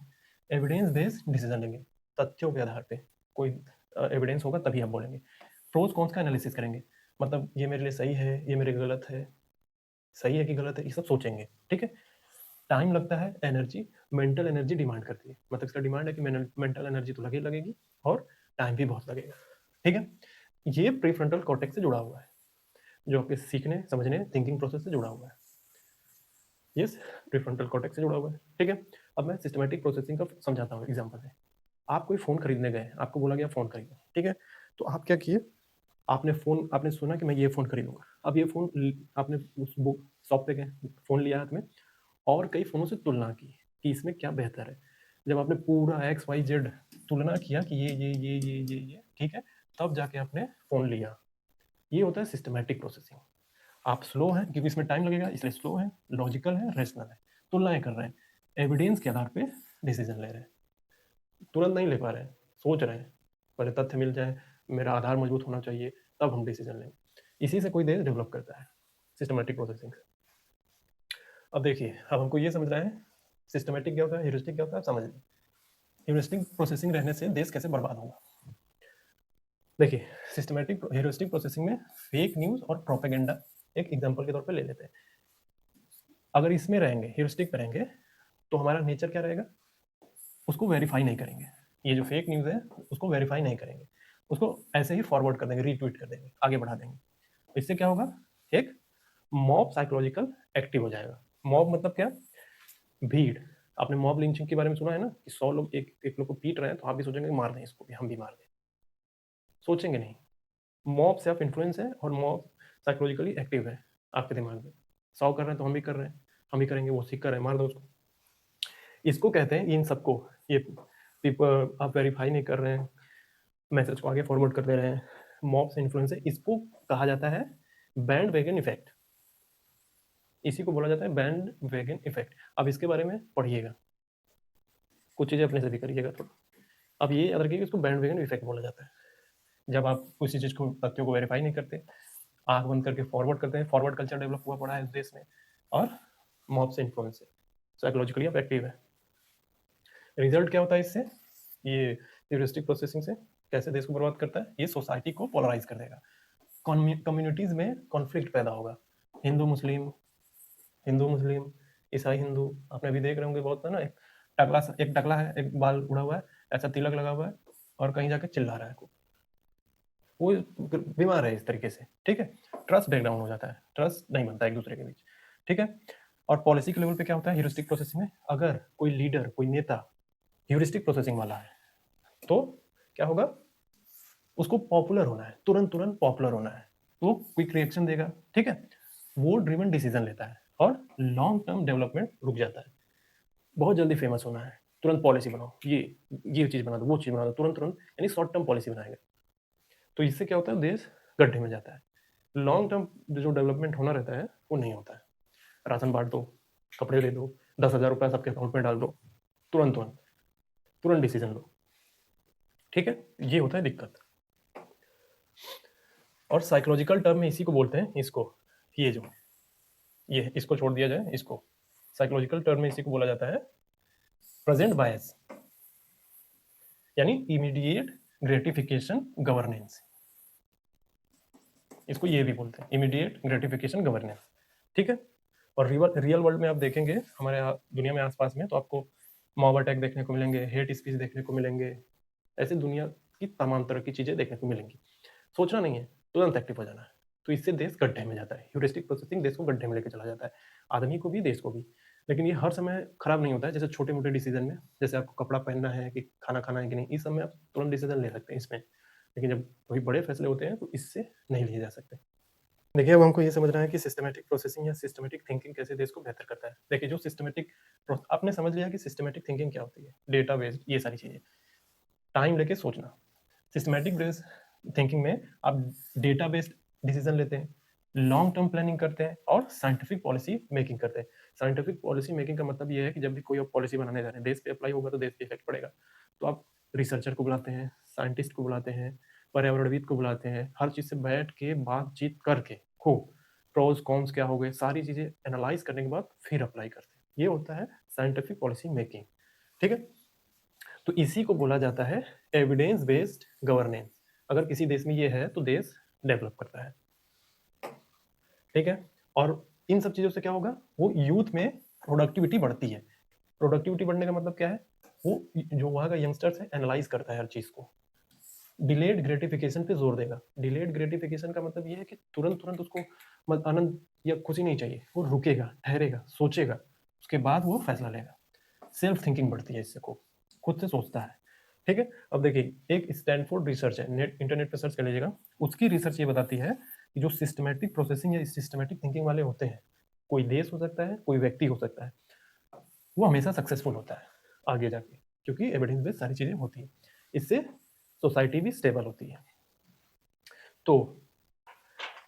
एविडेंस बेस्ड डिसीजन लेंगे, तथ्यों के आधार पे कोई एविडेंस होगा तभी आप बोलेंगे। प्रोज कॉन्स का एनालिसिस करेंगे, मतलब ये मेरे लिए सही है, ये मेरे गलत है, सही है कि गलत है, ये सब सोचेंगे, ठीक है। टाइम लगता है, एनर्जी, मेंटल एनर्जी डिमांड करती है, मतलब इसका डिमांड है कि मेंटल एनर्जी तो लगेगी और टाइम भी बहुत लगेगा, ठीक है। ये प्रीफ्रंटल कॉर्टेक्स से जुड़ा हुआ है, जो आपके सीखने समझने थिंकिंग प्रोसेस से जुड़ा हुआ है। यस, प्रीफ्रंटल कॉर्टेक्स से जुड़ा हुआ है, ठीक है। अब मैं सिस्टमेटिक प्रोसेसिंग का समझाता हूँ एग्जांपल से। आप कोई फ़ोन खरीदने गए, आपको बोला गया फ़ोन खरीदो, ठीक है। तो आप क्या किए? आपने सुना कि मैं ये फ़ोन खरीदूंगा। अब ये फ़ोन आपने उस बुक शॉप पे गए, फ़ोन लिया हाथ में और कई फ़ोनों से तुलना की कि इसमें क्या बेहतर है। जब आपने पूरा एक्स वाई जेड तुलना किया कि ये, ठीक है, तब जाके आपने फ़ोन लिया। ये होता है सिस्टमेटिक प्रोसेसिंग। आप स्लो हैं क्योंकि इसमें टाइम लगेगा, इसलिए स्लो है, लॉजिकल है, रैशनल है, तुलनाएं कर रहे हैं, एविडेंस के आधार पे डिसीजन ले रहे हैं, तुरंत नहीं ले पा रहे हैं, सोच रहे हैं, पहले तथ्य मिल जाए, मेरा आधार मजबूत होना चाहिए, तब हम डिसीजन लेंगे। इसी से कोई देश डेवलप करता है, सिस्टमेटिक प्रोसेसिंग। अब देखिए, अब हमको ये समझना है सिस्टमेटिक क्या होता है, ह्यूरिस्टिक क्या होता है, आप समझ लें। ह्यूरिस्टिक प्रोसेसिंग रहने से देश कैसे बर्बाद होगा। देखिए, सिस्टमेटिक ह्यूरिस्टिक प्रोसेसिंग में फेक न्यूज़ और प्रोपेगेंडा एक एग्जांपल के तौर पे ले लेते हैं। अगर इसमें रहेंगे, ह्यूरिस्टिक पे रहेंगे, तो हमारा नेचर क्या रहेगा? उसको वेरीफाई नहीं करेंगे। ये जो फेक न्यूज़ है उसको वेरीफाई नहीं करेंगे, उसको ऐसे ही फॉरवर्ड कर देंगे, रीट्वीट कर देंगे, आगे बढ़ा देंगे। इससे क्या होगा? एक मॉब साइकोलॉजिकल एक्टिव हो जाएगा। मॉब मतलब क्या? भीड़। आपने मॉब लिंचिंग के बारे में सुना है ना कि 100 लोग एक एक लोग को पीट रहे हैं तो आप भी सोचेंगे मार दें इसको भी, हम भी मार दें, सोचेंगे नहीं। मॉब सेल्फ इन्फ्लुएंस है और मॉब साइकोलॉजिकली एक्टिव है आपके दिमाग में। 100 कर रहे हैं तो हम भी कर रहे हैं, हम भी करेंगे, वो सीख कर रहे हैं, मार दो उसको। इसको कहते हैं, इन सबको, ये पीपल आप वेरीफाई नहीं कर रहे हैं, मैसेज को आगे फॉरवर्ड कर दे रहे हैं, मॉब से इन्फ्लुएंस है, इसको कहा जाता है बैंड वैगन इफेक्ट। इसी को बोला जाता है बैंड वैगन इफेक्ट। अब इसके बारे में पढ़िएगा, कुछ चीज़ें अपने से भी करिएगा थोड़ा। अब ये याद रखिए कि इसको बैंड वैगन इफेक्ट बोला जाता है। जब आप किसी चीज़ को, तथ्यों को वेरीफाई नहीं करते, आंख बंद करके फॉरवर्ड करते हैं, फॉरवर्ड कल्चर डेवलप हुआ पड़ा है इस देश में, और मॉब से इन्फ्लुएंस है, साइकोलॉजिकली आप एक्टिव है। रिजल्ट क्या होता है इससे? ये ह्यूरिस्टिक प्रोसेसिंग से कैसे देश को बर्बाद करता है? ये सोसाइटी को पोलराइज कर देगा, कम्युनिटीज में कॉन्फ्लिक्ट पैदा होगा। हिंदू मुस्लिम, हिंदू मुस्लिम, ईसाई हिंदू, आपने भी देख रहे होंगे बहुत है ना, एक टकला है, एक बाल उड़ा हुआ है, ऐसा तिलक लगा हुआ है और कहीं जाके चिल्ला रहा है, वो बीमार है इस तरीके से, ठीक है। ट्रस्ट ब्रेकडाउन हो जाता है, ट्रस्ट नहीं बनता एक दूसरे के बीच, ठीक है। और पॉलिसी के लेवल पे क्या होता है, ह्यूरिस्टिक प्रोसेसिंग में अगर कोई लीडर, कोई नेता ह्यूरिस्टिक प्रोसेसिंग वाला है तो क्या होगा, उसको पॉपुलर होना है, तुरंत तुरंत पॉपुलर होना है, तो क्विक रिएक्शन देगा, ठीक है। वो ड्रिवन डिसीजन लेता है और लॉन्ग टर्म डेवलपमेंट रुक जाता है। बहुत जल्दी फेमस होना है, तुरंत पॉलिसी बनाओ, ये चीज बना दो, वो चीज बना दो, तुरंत तुरंत, यानी शॉर्ट टर्म पॉलिसी बनाएगा। तो इससे क्या होता है, देश गड्ढे में जाता है। लॉन्ग टर्म जो डेवलपमेंट होना रहता है वो नहीं होता है। राशन बांट दो, कपड़े दे दो, 10,000 रुपया सबके अकाउंट में डाल दो, तुरंत तुरंत तुरंत डिसीजन लो, ठीक है। ये होता है दिक्कत। और साइकोलॉजिकल टर्म में इसी को बोलते हैं, इसको, ये इसको छोड़ दिया जाए, इसको साइकोलॉजिकल टर्म में इसी को बोला जाता है प्रेजेंट बायस, यानी इमीडिएट ग्रेटिफिकेशन गवर्नेंस। इसको ये भी बोलते हैं इमीडिएट ग्रेटिफिकेशन गवर्नेंस, ठीक है। और रियल वर्ल्ड में आप देखेंगे हमारे दुनिया में आसपास में, तो आपको मॉब अटैक देखने को मिलेंगे, हेट स्पीच देखने को मिलेंगे, ऐसे दुनिया की तमाम तरह की चीजें देखने को मिलेंगी। सोचना नहीं है, तुरंत एक्टिव हो जाना है। तो इससे देश गड्ढे में जाता है, ह्यूरिस्टिक प्रोसेसिंग देश को गड्ढे में लेकर चला जाता है, आदमी को भी, देश को भी। लेकिन ये हर समय खराब नहीं होता है, जैसे छोटे मोटे डिसीजन में, जैसे आपको कपड़ा पहनना है कि खाना खाना है कि नहीं, इस समय आप तुरंत डिसीजन ले सकते हैं इसमें। लेकिन जब कोई बड़े फैसले होते हैं तो इससे नहीं लिए जा सकते। देखिए, अब हमको ये समझना है कि सिस्टमैटिक प्रोसेसिंग या सिस्टमैटिक थिंकिंग कैसे देश को बेहतर करता है। देखिए, जो सिस्टमैटिक, आपने समझ लिया कि सिस्टमैटिक थिंकिंग क्या होती है, डेटा बेस्ड, ये सारी चीजें, टाइम लेके सोचना। सिस्टमैटिक बेस्ड थिंकिंग में आप डेटा बेस्ड डिसीजन लेते हैं, लॉन्ग टर्म प्लानिंग करते हैं और साइंटिफिक पॉलिसी मेकिंग करते हैं। साइंटिफिक पॉलिसी मेकिंग का मतलब ये है कि जब भी कोई आप पॉलिसी बनाने जा रहे हैं, देश पे अप्लाई होगा तो देश पे इफेक्ट पड़ेगा, तो आप रिसर्चर को बुलाते हैं, साइंटिस्ट को बुलाते हैं, पर्यावरणविद को बुलाते हैं, हर चीज से बैठ के बातचीत करके खूब प्रोज कॉन्स क्या हो गए, सारी चीजें एनालाइज करने के बाद फिर अप्लाई करते हैं। ये होता है साइंटिफिक पॉलिसी मेकिंग, ठीक है। तो इसी को बोला जाता है एविडेंस बेस्ड गवर्नेंस। अगर किसी देश में ये है तो देश डेवलप करता है, ठीक है। और इन सब चीजों से क्या होगा, वो यूथ में प्रोडक्टिविटी बढ़ती है। प्रोडक्टिविटी बढ़ने का मतलब क्या है, वो जो वहां का यंगस्टर्स है एनालाइज करता है हर चीज को, डिलेड ग्रेटिफिकेशन पे जोर देगा। डिलेड ग्रेटिफिकेशन का मतलब ये है कि तुरंत तुरंत उसको आनंद या खुशी नहीं चाहिए, वो रुकेगा, ठहरेगा, सोचेगा, उसके बाद वो फैसला लेगा। सेल्फ थिंकिंग बढ़ती है इससे, को खुद से सोचता है, ठीक है। अब देखिए, एक स्टैनफोर्ड रिसर्च है, इंटरनेट पे सर्च कर लीजिएगा, उसकी रिसर्च ये बताती है कि जो सिस्टमैटिक प्रोसेसिंग या सिस्टमैटिक थिंकिंग वाले होते हैं, कोई देश हो सकता है, कोई व्यक्ति हो सकता है, वो हमेशा सक्सेसफुल होता है आगे जाके, क्योंकि एविडेंस बेस्ड सारी चीजें होती है। इससे सोसाइटी भी स्टेबल होती है। तो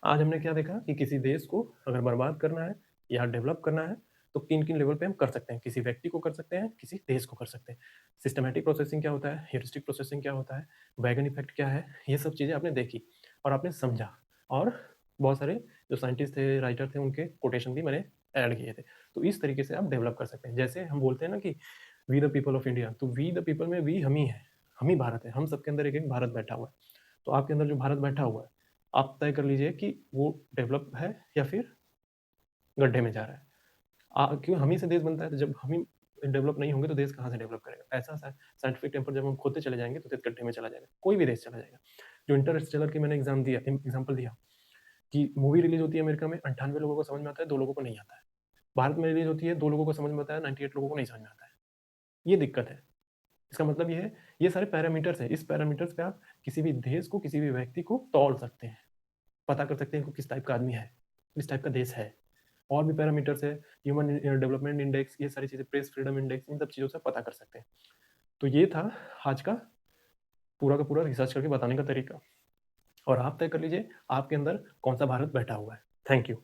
आज हमने क्या देखा कि किसी देश को अगर बर्बाद करना है या डेवलप करना है तो किन किन लेवल पे हम कर सकते हैं, किसी व्यक्ति को कर सकते हैं, किसी देश को कर सकते हैं। सिस्टमैटिक प्रोसेसिंग क्या होता है, ह्यूरिस्टिक प्रोसेसिंग क्या होता है, वैगन इफेक्ट क्या है, ये सब चीज़ें आपने देखी और आपने समझा। और बहुत सारे जो साइंटिस्ट थे, राइटर थे, उनके कोटेशन भी मैंने ऐड किए थे। तो इस तरीके से आप डेवलप कर सकते हैं। जैसे हम बोलते हैं ना कि we the people of India, तो वी द पीपल में वी हम ही है, हम ही भारत है, हम सबके अंदर एक एक भारत बैठा हुआ है। तो आपके अंदर जो भारत बैठा हुआ है, आप तय कर लीजिए कि वो डेवलप है या फिर गड्ढे में जा रहा है। क्यों, हम ही से देश बनता है, तो जब हम ही डेवलप नहीं होंगे तो देश कहाँ से डेवलप करेगा। ऐसा साइंटिफिक टेम्पर जब हम खोदते चले जाएंगे तो देश गड्ढे में चला जाएगा, कोई भी देश चला जाएगा। जो इंटरस्टेलर की मैंने एग्जाम्पल दिया कि मूवी रिलीज होती है अमेरिका में, 98 लोगों को समझ में आता है, 2 लोगों को नहीं आता है। भारत में रिलीज होती है, 2 लोगों को समझ में आता है, 98 लोगों को नहीं समझ में आता है। ये दिक्कत है। इसका मतलब ये है, ये सारे पैरामीटर्स है, इस पैरामीटर्स पे आप किसी भी देश को, किसी भी व्यक्ति को तौल सकते हैं, पता कर सकते हैं कि किस टाइप का आदमी है, किस टाइप का देश है। और भी पैरामीटर्स है, ह्यूमन डेवलपमेंट इंडेक्स, ये सारी चीज़ें, प्रेस फ्रीडम इंडेक्स, इन सब चीज़ों से पता कर सकते हैं। तो ये था आज का पूरा रिसर्च करके बताने का तरीका। और आप तय कर लीजिए आपके अंदर कौन सा भारत बैठा हुआ है। Thank you.